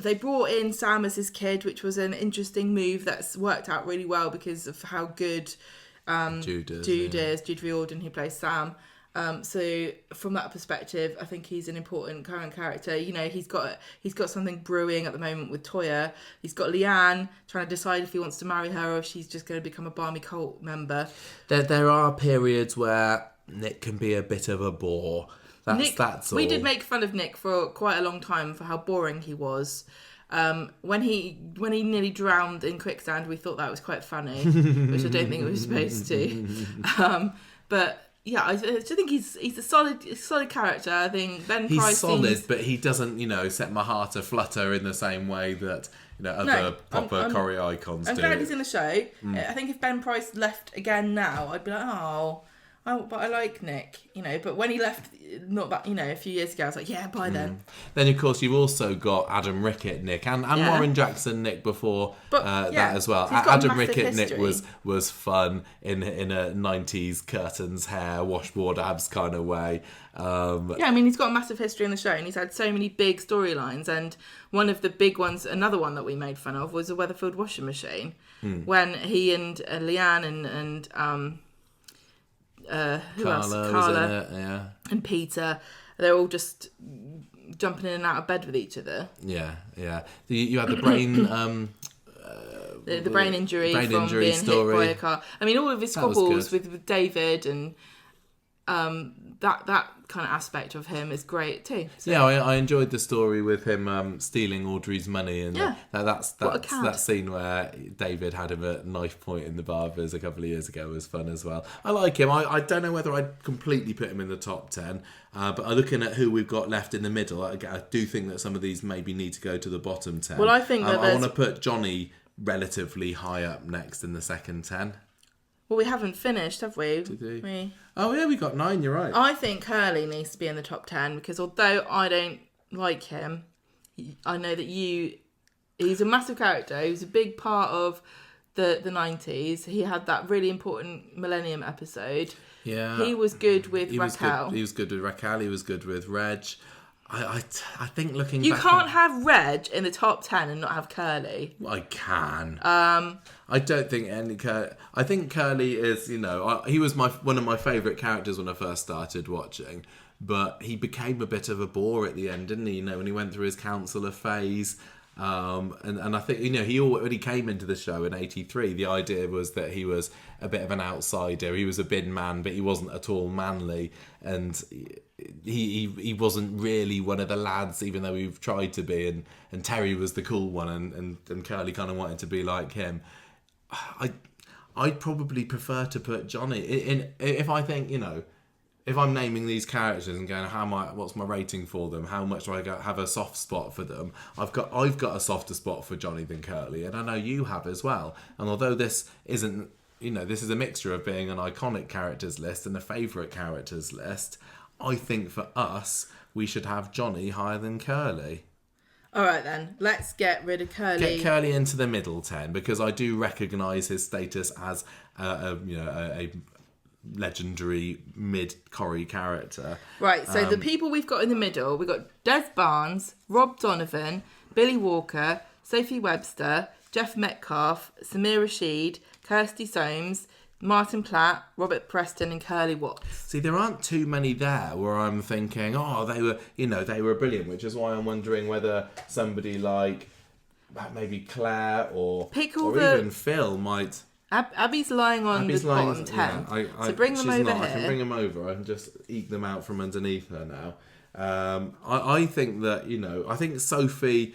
They brought in Sam as his kid, which was an interesting move that's worked out really well because of how good Jude Riordan, who plays Sam. So from that perspective, I think he's an important current character. He's got something brewing at the moment with Toya. He's got Leanne trying to decide if he wants to marry her or if she's just going to become a Barmy cult member. There are periods where Nick can be a bit of a bore. That's all. We did make fun of Nick for quite a long time for how boring he was. When he nearly drowned in quicksand, we thought that was quite funny, which I don't think we were supposed to. But yeah, I think he's a solid character. I think Ben Price. He's solid, but he doesn't, set my heart aflutter in the same way that other proper Corrie icons do. I'm glad he's in the show. I think if Ben Price left again now, I'd be like, but I like Nick, But when he left, not that, a few years ago, I was like, yeah, bye then. Then, of course, you've also got Adam Rickett Nick and Warren Jackson Nick before that as well. Adam Rickett Nick was fun in a 90s curtains hair, washboard abs kind of way. He's got a massive history in the show, and he's had so many big storylines. And one of the big ones, another one that we made fun of, was the Weatherfield washing machine, when he and Leanne and who else? Carla and Peter, they're all just jumping in and out of bed with each other. Yeah. You had the brain the brain injury from being story. Hit by a car. I mean, all of his squabbles with David and that kind of aspect of him is great too. So, yeah, I enjoyed the story with him stealing Audrey's money, and that scene where David had him at knife point in the barbers a couple of years ago was fun as well. I like him. I don't know whether I'd completely put him in the top 10, but looking at who we've got left in the middle, I do think that some of these maybe need to go to the bottom 10. Well, I think that I want to put Johnny relatively high up next in the second 10. Well, we haven't finished, have we? Oh, yeah, we got 9, you're right. I think Curly needs to be in the top 10 because although I don't like him, I know that he's a massive character. He was a big part of the 90s. He had that really important Millennium episode. Yeah. He was good with Raquel. He was good with Raquel. He was good with Reg. I think looking you back... You can't have Reg in the top 10 and not have Curly. I can. I don't think any... I think Curly is, he was one of my favourite characters when I first started watching, but he became a bit of a bore at the end, didn't he? When he went through his counsellor phase... and I think, he already came into the show in 83. The idea was that he was a bit of an outsider. He was a bin man, but he wasn't at all manly. And he wasn't really one of the lads, even though we've tried to be. And Terry was the cool one, and Curly kind of wanted to be like him. I'd probably prefer to put Johnny if I think, if I'm naming these characters and going, what's my rating for them? How much do I have a soft spot for them? I've got a softer spot for Johnny than Curly, and I know you have as well. And although this isn't, this is a mixture of being an iconic characters list and a favourite characters list, I think for us we should have Johnny higher than Curly. All right then, let's get rid of Curly. Get Curly into the middle 10 because I do recognise his status as a legendary mid-Corrie character. Right, so the people we've got in the middle, we've got Des Barnes, Rob Donovan, Billy Walker, Sophie Webster, Jeff Metcalf, Samir Rashid, Kirsty Soames, Martin Platt, Robert Preston and Curly Watts. See, there aren't too many there where I'm thinking, they were brilliant, which is why I'm wondering whether somebody like maybe Claire or even Phil might... Abby's lying on the bottom 10. Yeah, so bring them over here. I can bring them over. I can just eke them out from underneath her now. I think that, I think Sophie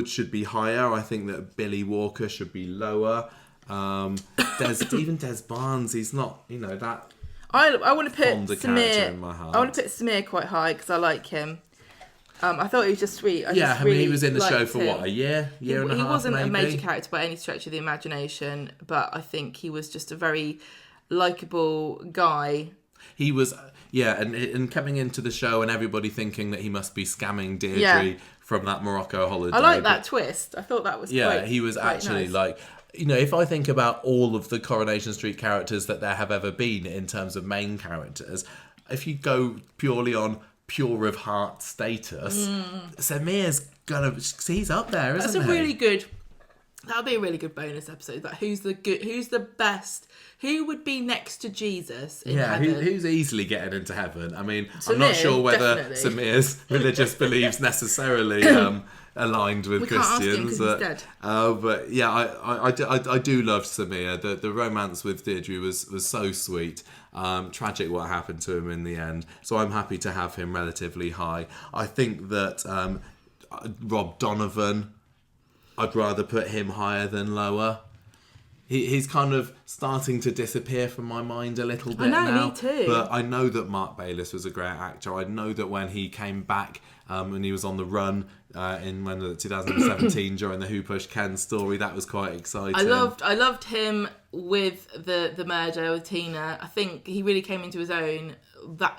should be higher. I think that Billy Walker should be lower. Even Des Barnes, he's not, that. I want to put Samir in my heart. I want to put Samir quite high because I like him. I thought he was just sweet. He was in the show for a year and a half. He wasn't maybe. A major character by any stretch of the imagination, but I think he was just a very likeable guy. He was, and coming into the show and everybody thinking that he must be scamming Deirdre from that Morocco holiday. I like that twist. I thought that was he was actually nice. If I think about all of the Coronation Street characters that there have ever been in terms of main characters, if you go purely on pure of heart status, Samir's he's up there, isn't he? That'll be a really good bonus episode. That who's the best, who would be next to Jesus in heaven? Who's easily getting into heaven? I mean, Samir, I'm not sure whether definitely. Samir's religious beliefs necessarily aligned with Christians. He's dead. But yeah, I do love Samir. The romance with Deirdre was so sweet. Tragic what happened to him in the end. So I'm happy to have him relatively high. I think that Rob Donovan, I'd rather put him higher than lower. He's kind of starting to disappear from my mind a little bit now. Me too. But I know that Mark Bayliss was a great actor. I know that when he came back and he was on the run in 2017 during the Who Pushed Ken story, that was quite exciting. I loved him with the murder with Tina. I think he really came into his own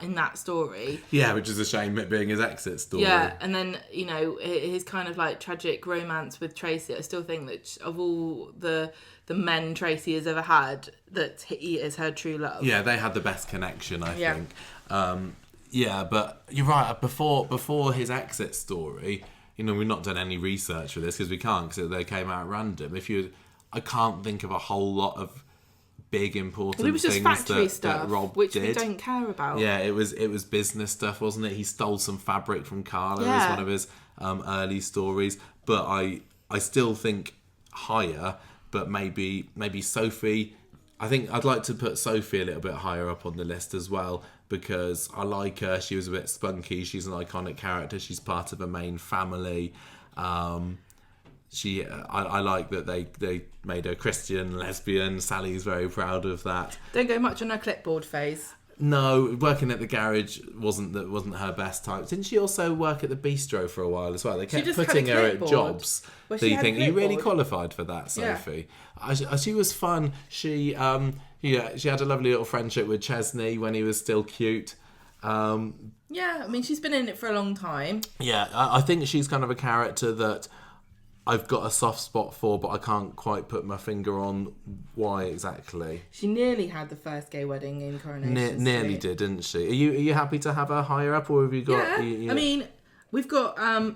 in that story. Yeah, which is a shame, it being his exit story. Yeah, and then his kind of like tragic romance with Tracy. I still think that of all the men Tracy has ever had, that he is her true love. Yeah, they had the best connection, I think. But you're right. Before his exit story, we've not done any research for this because we can't, because they came out random. I can't think of a whole lot of big important it was just things factory that stuff, Rob which did. We don't care about. Yeah, it was business stuff, wasn't it? He stole some fabric from Carla as one of his early stories. But I still think higher, but maybe Sophie. I think I'd like to put Sophie a little bit higher up on the list as well, because I like her. She was a bit spunky. She's an iconic character. She's part of a main family. I like that they made her Christian, lesbian. Sally's very proud of that. Don't go much on her clipboard phase. No, working at the garage wasn't her best time. Didn't she also work at the bistro for a while as well? They kept putting her at jobs. Well, so you think, are you really qualified for that, Sophie? Yeah. She was fun. She she had a lovely little friendship with Chesney when he was still cute. Yeah, I mean, she's been in it for a long time. Yeah, I think she's kind of a character that I've got a soft spot for, but I can't quite put my finger on why exactly. She nearly had the first gay wedding in Coronation Street. Nearly did, didn't she? Are you happy to have her higher up, or have you got? Yeah, I mean, we've got Martin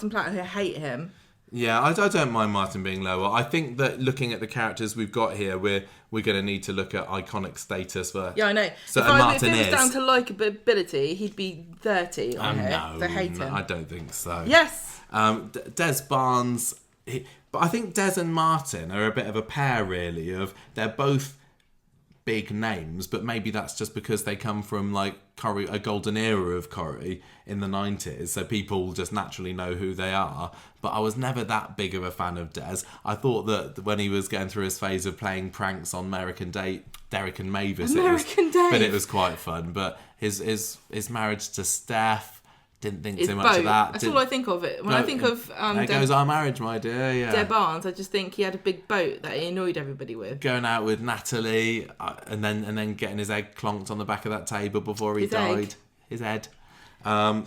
Platt, who hate him. Yeah, I don't mind Martin being lower. I think that looking at the characters we've got here, we're going to need to look at iconic status for. Yeah, I know. So if it was down to likability, he'd be 30 on here. No, they hate him. I don't think so. Yes. Des Barnes, but I think Des and Martin are a bit of a pair, really. They're both big names, but maybe that's just because they come from like Corrie, a golden era of Corrie in the 90s, so people just naturally know who they are. But I was never that big of a fan of Des. I thought that when he was going through his phase of playing pranks on Derek and Mavis, it was quite fun. But his marriage to Steph, didn't think too much of that. That's all I think of it. When I think of there goes our marriage, my dear. Yeah. Des Barnes, I just think he had a big boat that he annoyed everybody with. Going out with Natalie, and then getting his egg clonked on the back of that table before he died. His head. So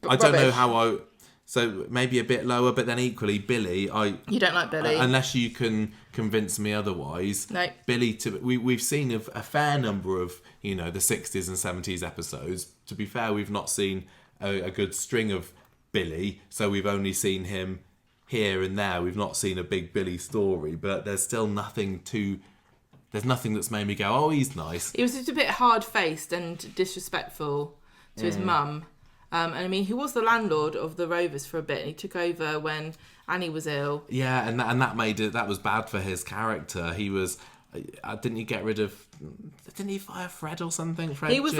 I don't know how So maybe a bit lower, but then equally Billy. You don't like Billy, unless you can convince me otherwise. No, Billy. We've seen a fair number of the 60s and 70s episodes. To be fair, we've not seen a good string of Billy, so we've only seen him here and there. We've not seen a big Billy story, but there's still nothing that's made me go, oh, he's nice. He was just a bit hard-faced and disrespectful to his mum. And I mean, he was the landlord of the Rovers for a bit. And he took over when Annie was ill. Yeah, and that was bad for his character. He was. Didn't he fire Fred or something? Fred he was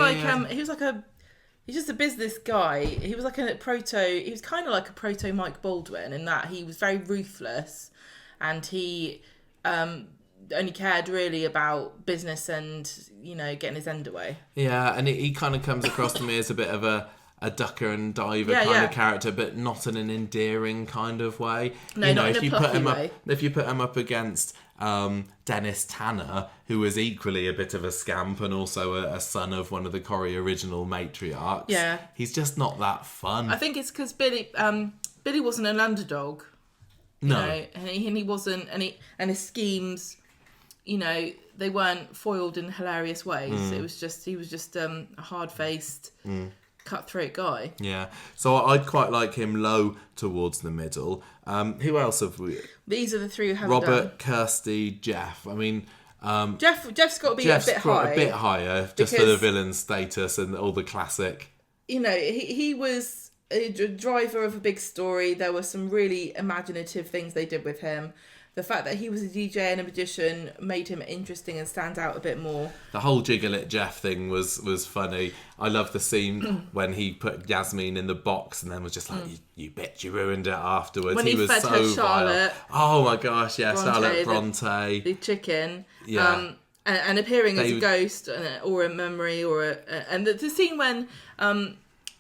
he's just a business guy. He was kind of like a proto Mike Baldwin in that he was very ruthless, and he only cared really about business and getting his end away. Yeah, and he kind of comes across to me as a bit of a ducker and diver kind of character, but not in an endearing kind of way. No, not in a plucky way. If you put him up against Dennis Tanner, who was equally a bit of a scamp and also a son of one of the Corrie original matriarchs, yeah, he's just not that fun. I think it's because Billy wasn't an underdog. No, and he wasn't, and his schemes, they weren't foiled in hilarious ways. He was just a hard-faced, cutthroat guy. Yeah, so I'd quite like him low towards the middle. Who else have we? These are the three who have Robert, Kirsty, Jeff. I mean, Jeff's got to be a bit higher, just for the villain status and all the classic. He was a driver of a big story. There were some really imaginative things they did with him. The fact that he was a DJ and a magician made him interesting and stand out a bit more. The whole Jiggle It Jeff thing was funny. I love the scene when he put Yasmin in the box and then was just like, you bitch, you ruined it afterwards. When he was fed so her Charlotte. Vile. Oh my gosh, yeah, Charlotte Bronte. The chicken. Yeah. And appearing as a ghost or a memory and the scene when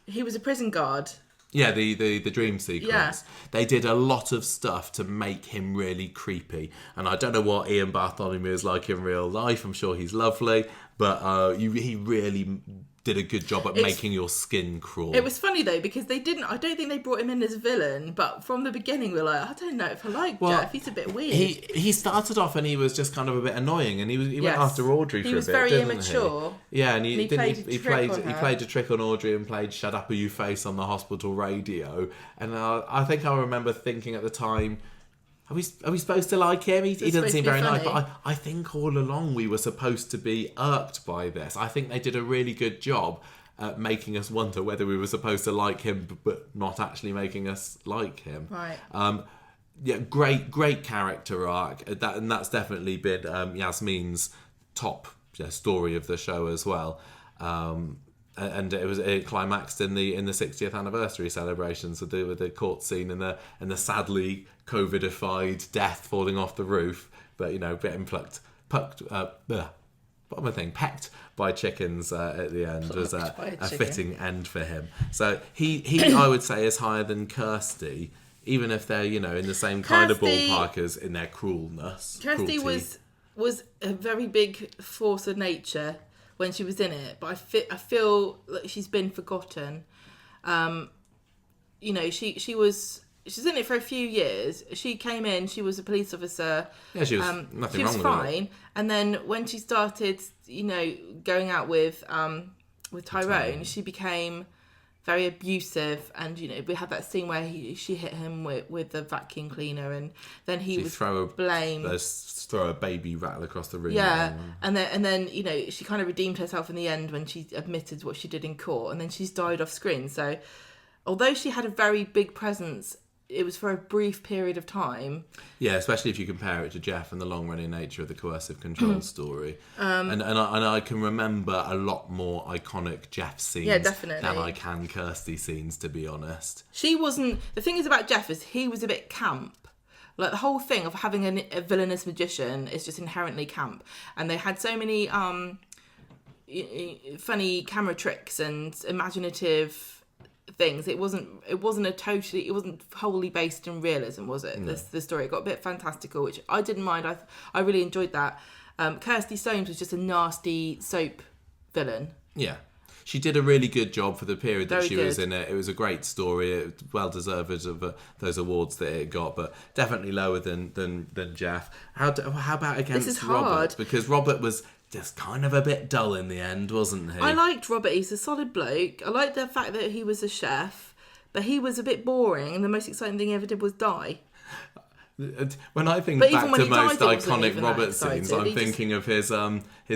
he was a prison guard. Yeah, the dream sequence. Yeah. They did a lot of stuff to make him really creepy. And I don't know what Ian Bartholomew is like in real life. I'm sure he's lovely. But he really did a good job at making your skin crawl. It was funny though, because I don't think they brought him in as a villain, but from the beginning we were like, I don't know if I like Jeff, he's a bit weird. He started off and he was just kind of a bit annoying, and he went after Audrey for a bit. He was very immature. Yeah, and he played a trick on Audrey and played "Shut Up or You Face" on the hospital radio. And I think I remember thinking at the time, Are we supposed to like him? He doesn't seem very nice, but I think all along we were supposed to be irked by this. I think they did a really good job at making us wonder whether we were supposed to like him, but not actually making us like him. Right. great character arc. And that's definitely been Yasmin's top story of the show as well. And it climaxed in the 60th anniversary celebrations with the court scene and the sadly COVIDified death falling off the roof, but getting pecked by chickens at the end was a fitting end for him. So he I would say is higher than Kirsty, even if they're in the same kind of ballpark as in their cruelness. Kirsty was a very big force of nature when she was in it, but I feel like she's been forgotten. She's in it for a few years. She came in, she was a police officer. Yeah, she was nothing wrong with She was fine. And then when she started, going out with Tyrone, she became very abusive, and we had that scene where she hit him with the vacuum cleaner, and then he was blamed. Throw a baby rattle across the room. Yeah, and then she kind of redeemed herself in the end when she admitted what she did in court, and then she's died off screen. So although she had a very big presence, it was for a brief period of time. Yeah, especially if you compare it to Jeff and the long-running nature of the coercive control story. And I can remember a lot more iconic Jeff scenes than I can Kirsty scenes, to be honest. She wasn't... The thing is about Jeff is he was a bit camp. Like, the whole thing of having a villainous magician is just inherently camp. And they had so many funny camera tricks and imaginative things. It wasn't wholly based in realism, was it? No. The story, it got a bit fantastical, which I didn't mind. I really enjoyed that. Kirsty Soames was just a nasty soap villain. Yeah. She did a really good job for the period that she was in it. It was a great story. It well deserved of those awards that it got, but definitely lower than Jeff. How about against Robert? Because Robert was just kind of a bit dull in the end, wasn't he? I liked Robert. He's a solid bloke. I liked the fact that he was a chef, but he was a bit boring, and the most exciting thing he ever did was die. When I think back to most iconic Robert scenes, I'm thinking of his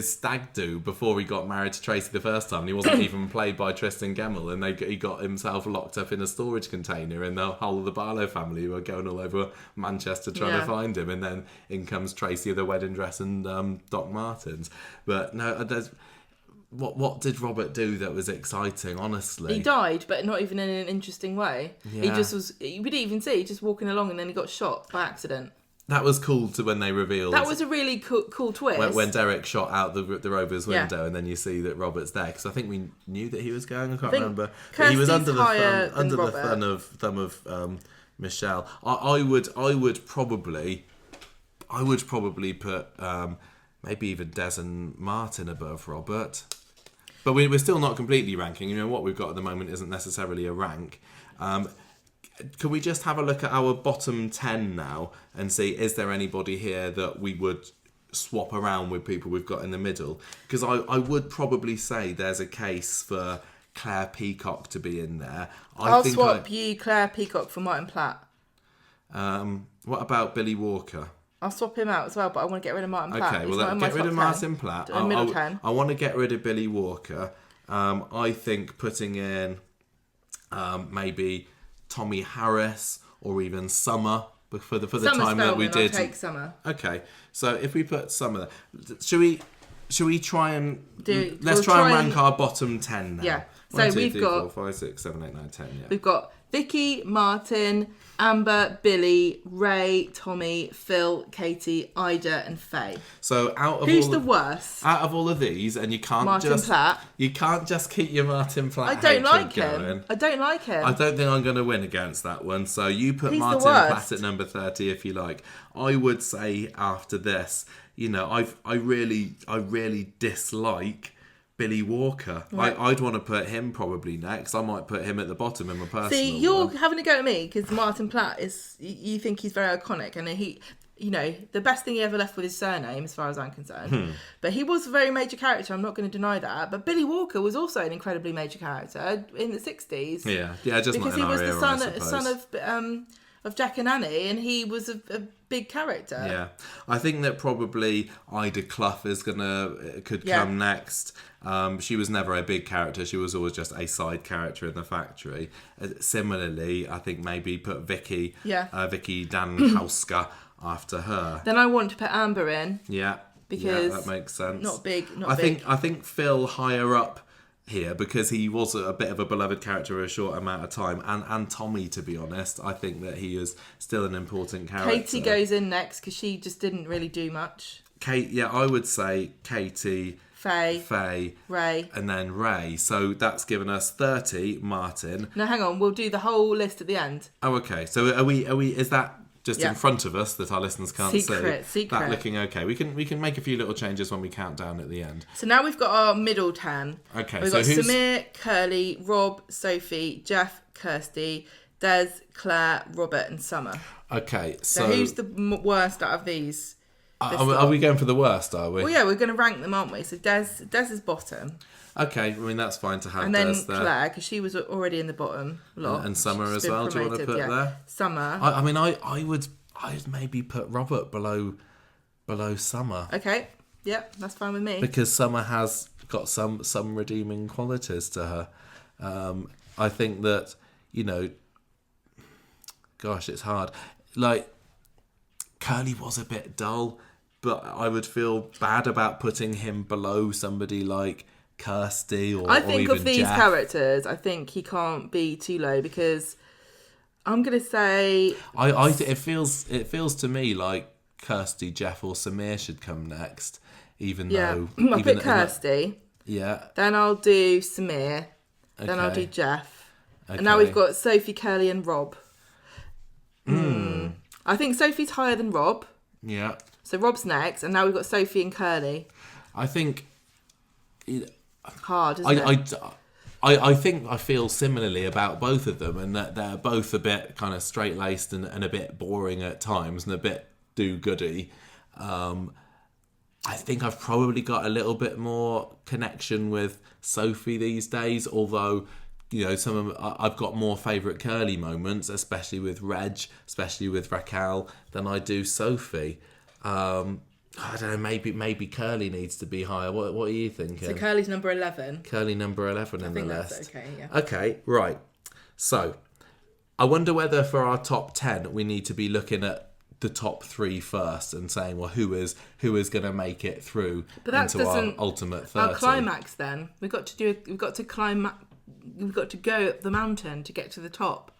stag do before he got married to Tracy the first time. And he wasn't even played by Tristan Gemmell, and he got himself locked up in a storage container, and the whole of the Barlow family were going all over Manchester trying to find him. And then in comes Tracy of the wedding dress and Doc Martens. But no, What did Robert do that was exciting, honestly? He died, but not even in an interesting way. Yeah. He just was... You didn't even see, just walking along, and then he got shot by accident. That was cool when they revealed... That was a really cool twist. When Derek shot out the Rover's window, and then you see that Robert's there. Because I think we knew that he was going, I can't remember. But he was under the thumb of Michelle. I would probably put maybe even Des and Martin above Robert. But we're still not completely ranking. What we've got at the moment isn't necessarily a rank. Can we just have a look at our bottom 10 now and see, is there anybody here that we would swap around with people we've got in the middle? Because I would probably say there's a case for Claire Peacock to be in there. I'll swap you Claire Peacock for Martin Platt. What about Billy Walker? I'll swap him out as well, but I want to get rid of Martin Platt. Okay, well, get rid of Martin Platt. I want to get rid of Billy Walker. I think putting in maybe Tommy Harris or even Summer for the time that we did. I'll take Summer. Okay, so if we put Summer there, should we try and let's try and rank our bottom 10 now? Yeah. 1, 2, we've 3, got 4, 5, 6, 7, 8, 9, 10. Yeah. We've got Vicky, Martin, Amber, Billy, Ray, Tommy, Phil, Katie, Ida, and Faye. So who's the worst? Out of all of these, and you can't just keep your Martin Platt. I don't like him. I don't like him. I don't think I'm going to win against that one. So you put Martin Platt at number 30 if you like. I would say after this, I really dislike Billy Walker. Right. I'd want to put him probably next. I might put him at the bottom in my personal See, you're having a go at me because Martin Platt is... You think he's very iconic, and he... the best thing he ever left with his surname, as far as I'm concerned. But he was a very major character. I'm not going to deny that. But Billy Walker was also an incredibly major character in the 60s. Yeah, just because he was the son of of Jack and Annie, and he was a big character. Yeah, I think that probably Ida Clough could come next. She was never a big character. She was always just a side character in the factory. Similarly, I think maybe put Vicky Dankowska after her. Then I want to put Amber in. Yeah, because that makes sense. Not big. I think Phil higher up here because he was a bit of a beloved character for a short amount of time, and Tommy, to be honest, I think that he is still an important character. Katie goes in next because she just didn't really do much. I would say Katie, Faye, Ray, and then Ray. So that's given us 30. Martin. No, hang on. We'll do the whole list at the end. Oh, okay. So are we? Is that just in front of us that our listeners can't see? Secret. That looking okay. We can make a few little changes when we count down at the end. So now we've got our middle 10. Okay. We've got Samir, Curly, Rob, Sophie, Jeff, Kirsty, Des, Claire, Robert, and Summer. Okay. So who's the worst out of these? Are we going for the worst, are we? Well, yeah, we're going to rank them, aren't we? So Des is bottom. Okay, I mean, that's fine to have and then Des there. Claire, because she was already in the bottom lot. And Summer as well, do you want to put there? Summer. I'd maybe put Robert below Summer. Okay, yep, that's fine with me. Because Summer has got some redeeming qualities to her. I think that, gosh, it's hard. Like, Curly was a bit dull, but I would feel bad about putting him below somebody like Kirsty or I think even of these Jeff. characters, I think he can't be too low because I'm gonna say it feels to me like Kirsty, Jeff, or Samir should come next, even though I'll put Kirsty. Yeah. Then I'll do Samir. Okay. Then I'll do Jeff. Okay. And now we've got Sophie, Curly, and Rob. I think Sophie's higher than Rob. Yeah. So Rob's next, and now we've got Sophie and Curly. I think hard, isn't it? I think I feel similarly about both of them, and that they're both a bit kind of straight-laced and a bit boring at times and a bit do-goody. I think I've probably got a little bit more connection with Sophie these days, although I've got more favourite Curly moments, especially with Reg, especially with Raquel, than I do Sophie. I don't know, maybe Curly needs to be higher. What are you thinking? So Curly's number 11. Curly number 11 in the list. That's okay, yeah. Okay, right. So, I wonder whether for our top 10 we need to be looking at the top 3 first and saying, well, who is going to make it through into our ultimate 30. Our climax then. We've got to go up the mountain to get to the top.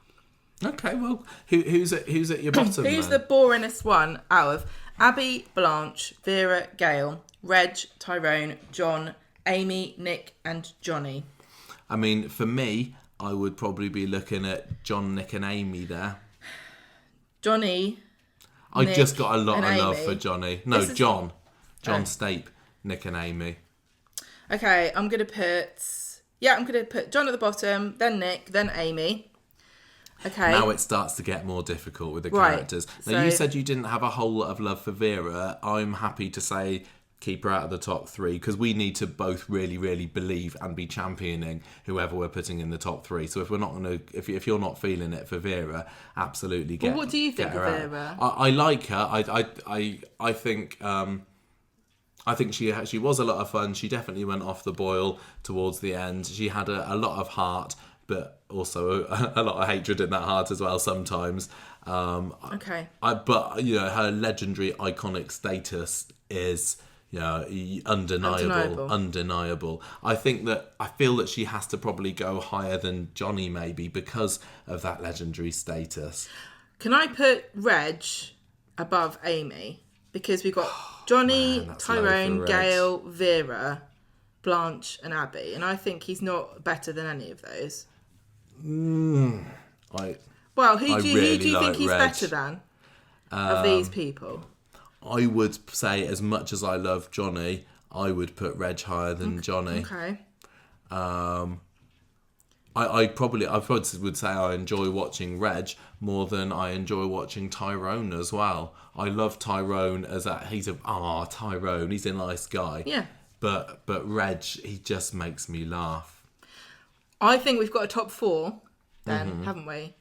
Okay, well, who's at your bottom? Who's the boringest one out of Abby, Blanche, Vera, Gail, Reg, Tyrone, John, Amy, Nick, and Johnny? I mean, for me, I would probably be looking at John, Nick, and Amy there. Johnny. I Nick, just got a lot of Amy. love for Johnny. No, John. John Stape, Nick, and Amy. Okay, I'm going to put John at the bottom, then Nick, then Amy. Okay. Now it starts to get more difficult with the characters. Now, you said you didn't have a whole lot of love for Vera. I'm happy to say keep her out of the top 3 because we need to both really, really believe and be championing whoever we're putting in the top 3. So if we're not going to, if you're not feeling it for Vera, absolutely get. Well, what do you think of Vera? I like her. I think. I think she was a lot of fun. She definitely went off the boil towards the end. She had a lot of heart, but also a lot of hatred in that heart as well sometimes. Okay. But her legendary iconic status is undeniable. I feel that she has to probably go higher than Johnny maybe because of that legendary status. Can I put Reg above Amy? Because we've got Johnny, Tyrone, Gail, Vera, Blanche, and Abby, and I think he's not better than any of those. Who do you think he's better than of these people? I would say, as much as I love Johnny, I would put Reg higher than Johnny. Okay. I probably would say I enjoy watching Reg more than I enjoy watching Tyrone as well. I love Tyrone Tyrone, he's a nice guy. Yeah. But Reg, he just makes me laugh. I think we've got a top 4 then, haven't we?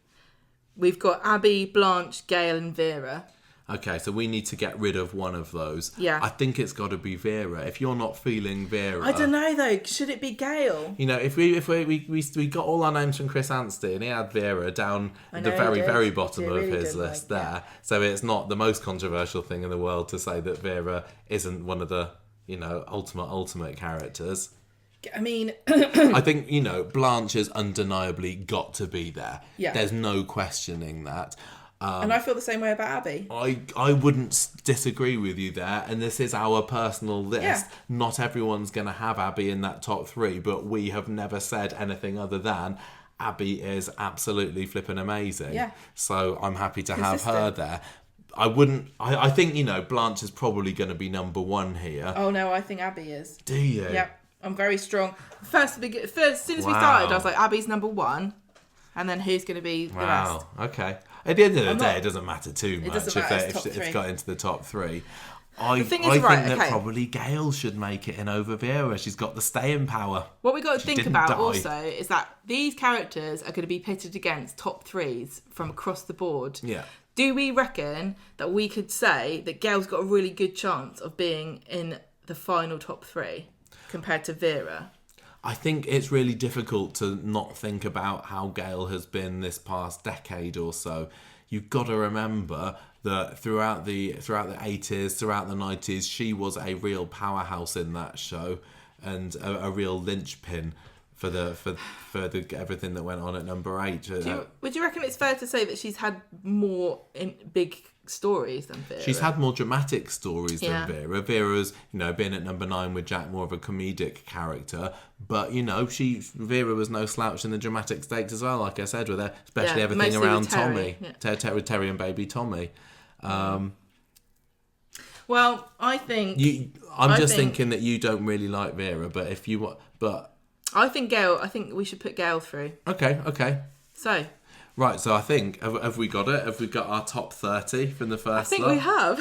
We've got Abby, Blanche, Gail and Vera. Okay, so we need to get rid of one of those. Yeah. I think it's got to be Vera. If you're not feeling Vera... I don't know, though. Should it be Gail? You know, if we got all our names from Chris Anstey and he had Vera down at the very, very bottom of his list there. So it's not the most controversial thing in the world to say that Vera isn't one of the, ultimate characters. I mean... I think, Blanche has undeniably got to be there. Yeah. There's no questioning that. And I feel the same way about Abby. I wouldn't disagree with you there, and this is our personal list. Yeah. Not everyone's going to have Abby in that top 3, but we have never said anything other than Abby is absolutely flipping amazing. Yeah. So I'm happy to have her there. I think, Blanche is probably going to be number 1 here. Oh no, I think Abby is. Do you? Yep, I'm very strong. First, as soon as we started, I was like, Abby's number 1, and then who's going to be the rest? Okay. At the end of the day, it doesn't matter too much if it's got into the top 3. I think probably Gail should make it in over Vera. She's got the staying power. What we got to think about also is that these characters are going to be pitted against top 3s from across the board. Yeah. Do we reckon that we could say that Gail's got a really good chance of being in the final top 3 compared to Vera? I think it's really difficult to not think about how Gail has been this past decade or so. You've got to remember that throughout the 80s, throughout the 90s, she was a real powerhouse in that show and a real linchpin for everything that went on at number 8. Would you reckon it's fair to say that she's had more big stories than Vera? She's had more dramatic stories than Vera. Vera's, been at number 9 with Jack, more of a comedic character. But, Vera was no slouch in the dramatic stakes as well, like I said, with her, especially everything around Tommy. With Terry and baby Tommy. Well, I think... I'm just thinking that you don't really like Vera, but if you want... But I think Gail, we should put Gail through. Okay. So... Right, so I think, have we got it? Have we got our top 30 from the first I think we have.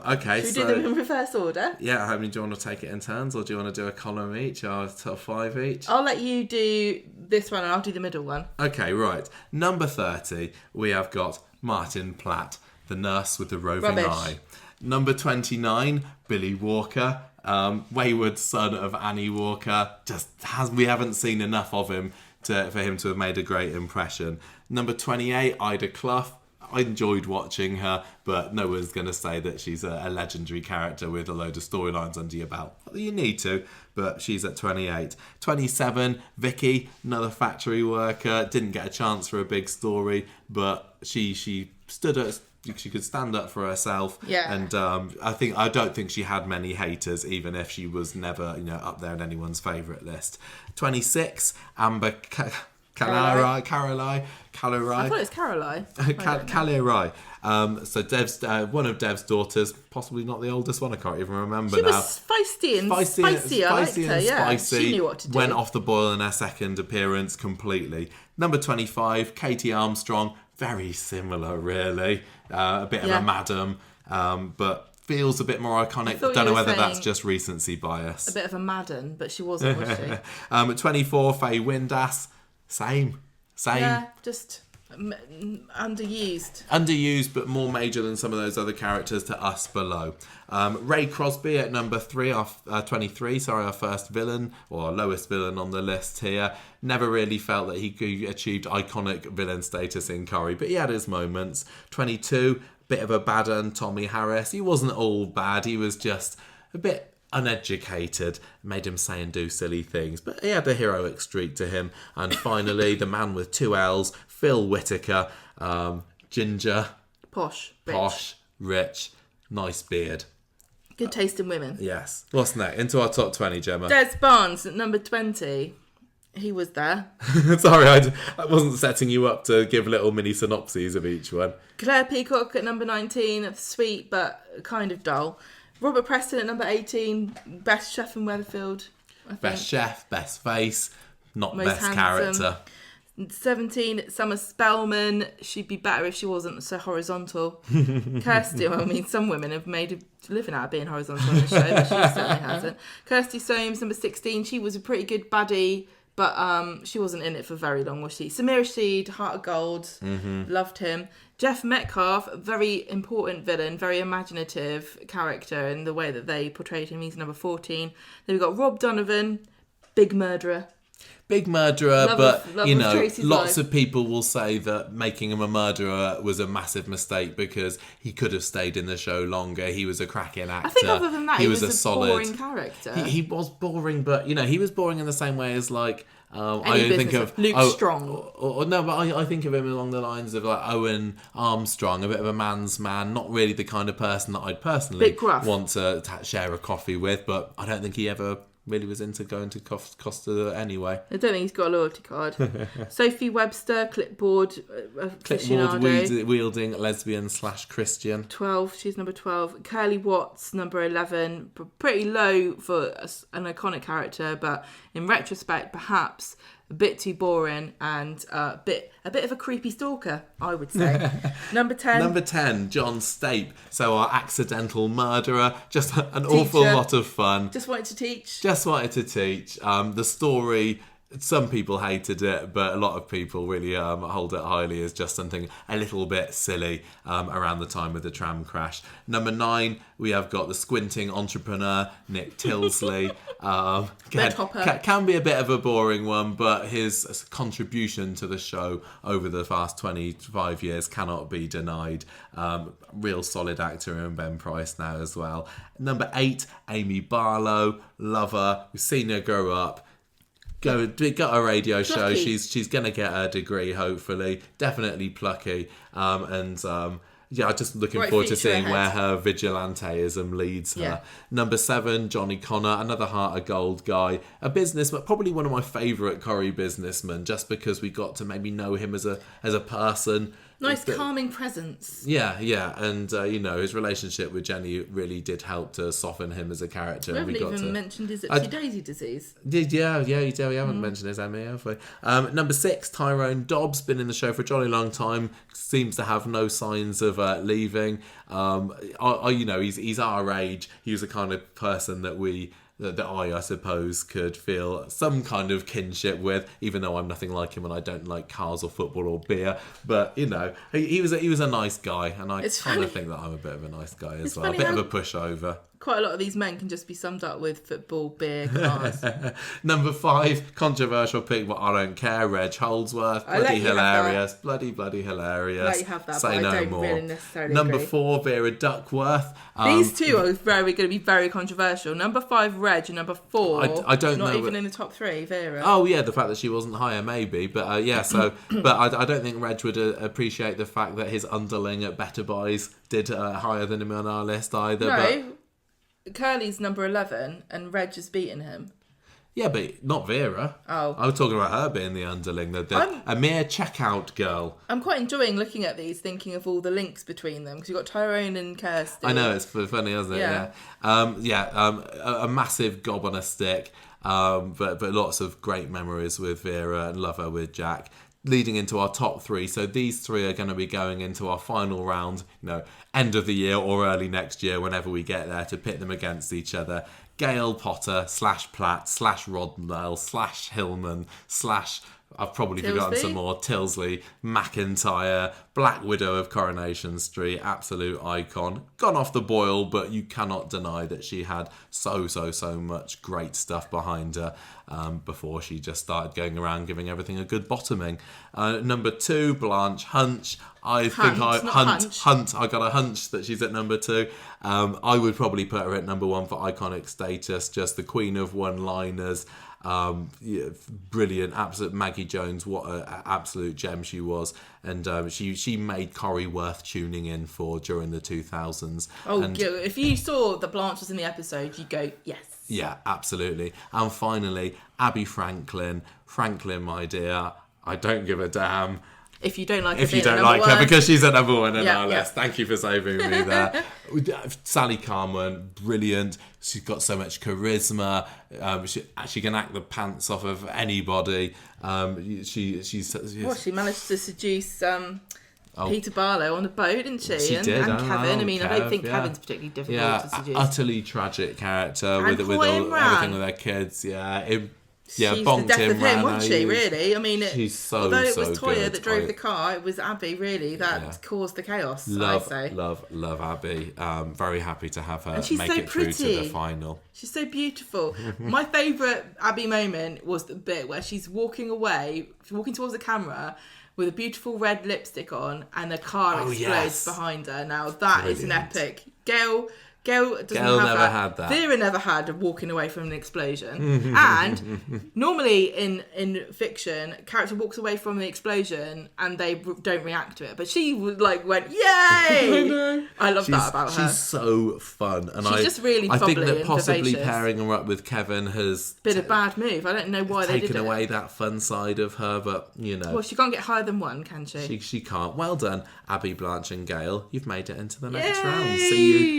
Okay, Should we do them in reverse order? Yeah, do you want to take it in turns, or do you want to do a column each, or top 5 each? I'll let you do this one, and I'll do the middle one. Okay, right. Number 30, we have got Martin Platt, the nurse with the roving eye. Number 29, Billy Walker, wayward son of Annie Walker. We haven't seen enough of him for him to have made a great impression. Number 28, Ida Clough. I enjoyed watching her, but no one's going to say that she's a legendary character with a load of storylines under your belt. You need to, but she's at 28. 27, Vicky, another factory worker. Didn't get a chance for a big story, but she could stand up for herself. Yeah. And I don't think she had many haters, even if she was never, up there in anyone's favourite list. 26, Amber Callarai. I thought it was Caroline. Callarai. So Dev's one of Dev's daughters, possibly not the oldest one. I can't even remember now. She was feisty and spicy. I liked her. Yeah, spicy. She knew what to do. Went off the boil in her second appearance completely. Number 25, Katie Armstrong. Very similar, really. A bit of a madam, but feels a bit more iconic. Don't know whether that's just recency bias. A bit of a madam, but she wasn't, was she? 24, Faye Windass. Same. Yeah, just underused. Underused, but more major than some of those other characters to us below. Ray Crosby at number 23, our first villain, or our lowest villain on the list here. Never really felt that he achieved iconic villain status in Corrie, but he had his moments. 22, bit of a bad un, Tommy Harris. He wasn't all bad, he was just a bit uneducated, made him say and do silly things, but he had a heroic streak to him. And finally, the man with 2 L's, Phil Whitaker, ginger, posh, rich, nice beard, good taste in women. Yes. What's next? Into our top 20, Gemma. Des Barnes at number 20. He was there. Sorry, I wasn't setting you up to give little mini synopses of each one. Claire Peacock at number 19, sweet but kind of dull. Robert Preston at number 18, best chef in Weatherfield. Best chef, best face, not most best handsome. Character. 17, Summer Spellman. She'd be better if she wasn't so horizontal. Kirsty, some women have made a living out of being horizontal on the show, but she certainly hasn't. Kirsty Soames, number 16. She was a pretty good baddie But she wasn't in it for very long, was she? Samir Rashid, Heart of Gold, loved him. Jeff Metcalf, very important villain, very imaginative character in the way that they portrayed him. He's number 14. Then we've got Rob Donovan, big murderer. Big murderer, Love of Tracy's lots life. of people will say that making him a murderer was a massive mistake because he could have stayed in the show longer. He was a cracking actor. I think other than that, he was a solid, boring character. He was boring, but he was boring in the same way as like I think of Luke Strong. No, but I think of him along the lines of like Owen Armstrong, a bit of a man's man, not really the kind of person that I'd personally want to share a coffee with, but I don't think he ever really was into going to Costa anyway. I don't think he's got a loyalty card. Sophie Webster, clipboard wielding lesbian / Christian. 12, she's number 12. Curly Watts, number 11. Pretty low for an iconic character, but in retrospect, perhaps a bit too boring and a bit of a creepy stalker, I would say. Number 10. Number 10, John Stape. So our accidental murderer. Just an awful lot of fun. Just wanted to teach. The story, some people hated it, but a lot of people really hold it highly as just something a little bit silly around the time of the tram crash. Number 9, we have got the squinting entrepreneur, Nick Tilsley. Can be a bit of a boring one, but his contribution to the show over the past 25 years cannot be denied. Real solid actor in Ben Price now as well. Number 8, Amy Barlow. Love her. We've seen her grow up. Got a radio show. Plucky. She's going to get her degree, hopefully. Definitely plucky. Just looking forward to seeing where her vigilanteism leads her. Yeah. Number 7, Johnny Connor, another Heart of Gold guy. A businessman, probably one of my favourite Corrie businessmen, just because we got to maybe know him as a person. Nice calming presence. Yeah, and his relationship with Jenny really did help to soften him as a character. We haven't even mentioned his Daisy disease. We haven't mentioned his ME, have we? Number 6, Tyrone Dobbs, been in the show for a jolly long time, seems to have no signs of leaving. He's our age. He was the kind of person that I suppose, could feel some kind of kinship with, even though I'm nothing like him and I don't like cars or football or beer. But, he was a nice guy, and I kind of think that I'm a bit of a nice guy as well. A bit of a pushover. Quite a lot of these men can just be summed up with football, beer, cars. Number 5, controversial pick, but I don't care, Reg Holdsworth. Bloody hilarious. Bloody hilarious. Let you have that, Say but no I don't more. really necessarily Number agree. 4, Vera Duckworth. These two are going to be very controversial. Number 5, Reg, and number 4, I don't know. Not even in the top 3, Vera. Oh yeah, the fact that she wasn't higher, maybe, but but I don't think Reg would appreciate the fact that his underling at Better Buys did higher than him on our list either. No, Curly's number 11, and Reg has beaten him. Yeah, but not Vera. Oh. I was talking about her being the underling, a mere checkout girl. I'm quite enjoying looking at these, thinking of all the links between them, because you've got Tyrone and Kirsty. I know, it's funny, isn't it? A massive gob on a stick, but lots of great memories with Vera and love her with Jack. Leading into our top 3, so these 3 are going to be going into our final round, end of the year or early next year, whenever we get there, to pit them against each other. Gail Potter / Platt / Rodnell / Hillman / I've probably forgotten some more. Tilsley, McIntyre, Black Widow of Coronation Street, absolute icon. Gone off the boil, but you cannot deny that she had so much great stuff behind her before she just started going around giving everything a good bottoming. Number 2, Blanche Hunch. I got a hunch that she's at number 2. I would probably put her at number 1 for iconic status, just the queen of one-liners. Brilliant, absolute Maggie Jones, what an absolute gem she was, and she made Corrie worth tuning in for during the 2000s. If you saw that Blanche was in the episode, you go, yes. Yeah, absolutely. And finally, Abby Franklin, my dear, I don't give a damn if you don't like her because she's at number 1 on our list. Thank you for saving me there. Sally Carman, brilliant. She's got so much charisma. She can act the pants off of anybody. She managed to seduce Peter Barlow on the boat, didn't she? She did. And Kevin. I don't think Kevin's particularly difficult to seduce. Utterly tragic character with everything with their kids. Yeah. Yeah, she's bonked the death him, of him, ran wasn't she? over. Really? I mean, She's so although it was Toya good. that drove the car, it was Abby really that caused the chaos. Love, I say. love Abby. Very happy to have her she's make so it through to pretty. the final. She's so beautiful. My favourite Abby moment was the bit where she's walking towards the camera with a beautiful red lipstick on, and a car explodes behind her. Now that is an epic. Gail doesn't never had that. Vera never had a walking away from an explosion. And normally in fiction, a character walks away from the explosion and they don't react to it. But she went, yay! I love that about her. She's so fun. And she's just really I think bubbly that and possibly vivacious. pairing her up with Kevin has been a bad move. I don't know why they did it. Taken away that fun side of her, but Well, she can't get higher than one, can she? She can't. Well done, Abby, Blanche and Gail. You've made it into the next Yay! round.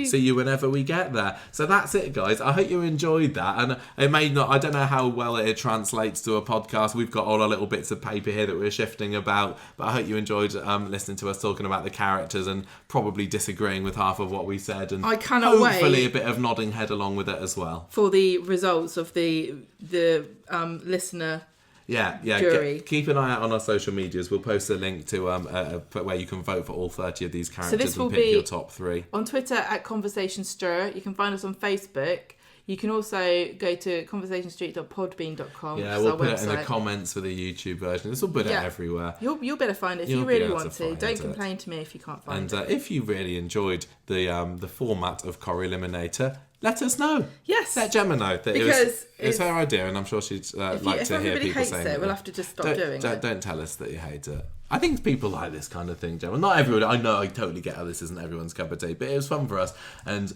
See you whenever we get there. So that's it, guys. I hope you enjoyed that. And it may not, I don't know how well it translates to a podcast. We've got all our little bits of paper here that we're shifting about. But I hope you enjoyed listening to us talking about the characters and probably disagreeing with half of what we said. And I cannot hopefully wait a bit of nodding head along with it as well. for the results of the listener. Yeah. Jury. Keep an eye out on our social medias. We'll post a link to where you can vote for all 30 of these characters and pick your top 3. On Twitter at Conversation Stir. You can find us on Facebook. You can also go to conversationstreet.podbean.com. Yeah, we'll put it in the comments for the YouTube version. This will put it everywhere. You'll be able to find it if you really want to. Don't complain to me if you can't find it. And if you really enjoyed the format of Corrieliminator, let us know. Yes. Let Gemma know that because it's her idea, and I'm sure she'd like to hear people saying it. We'll have to just stop doing it. Don't tell us that you hate it. I think people like this kind of thing, Gemma. Not everyone. I know. I totally get how this isn't everyone's cup of tea, but it was fun for us. And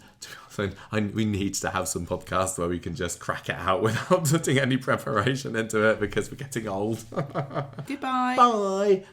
so we need to have some podcasts where we can just crack it out without putting any preparation into it because we're getting old. Goodbye. Bye.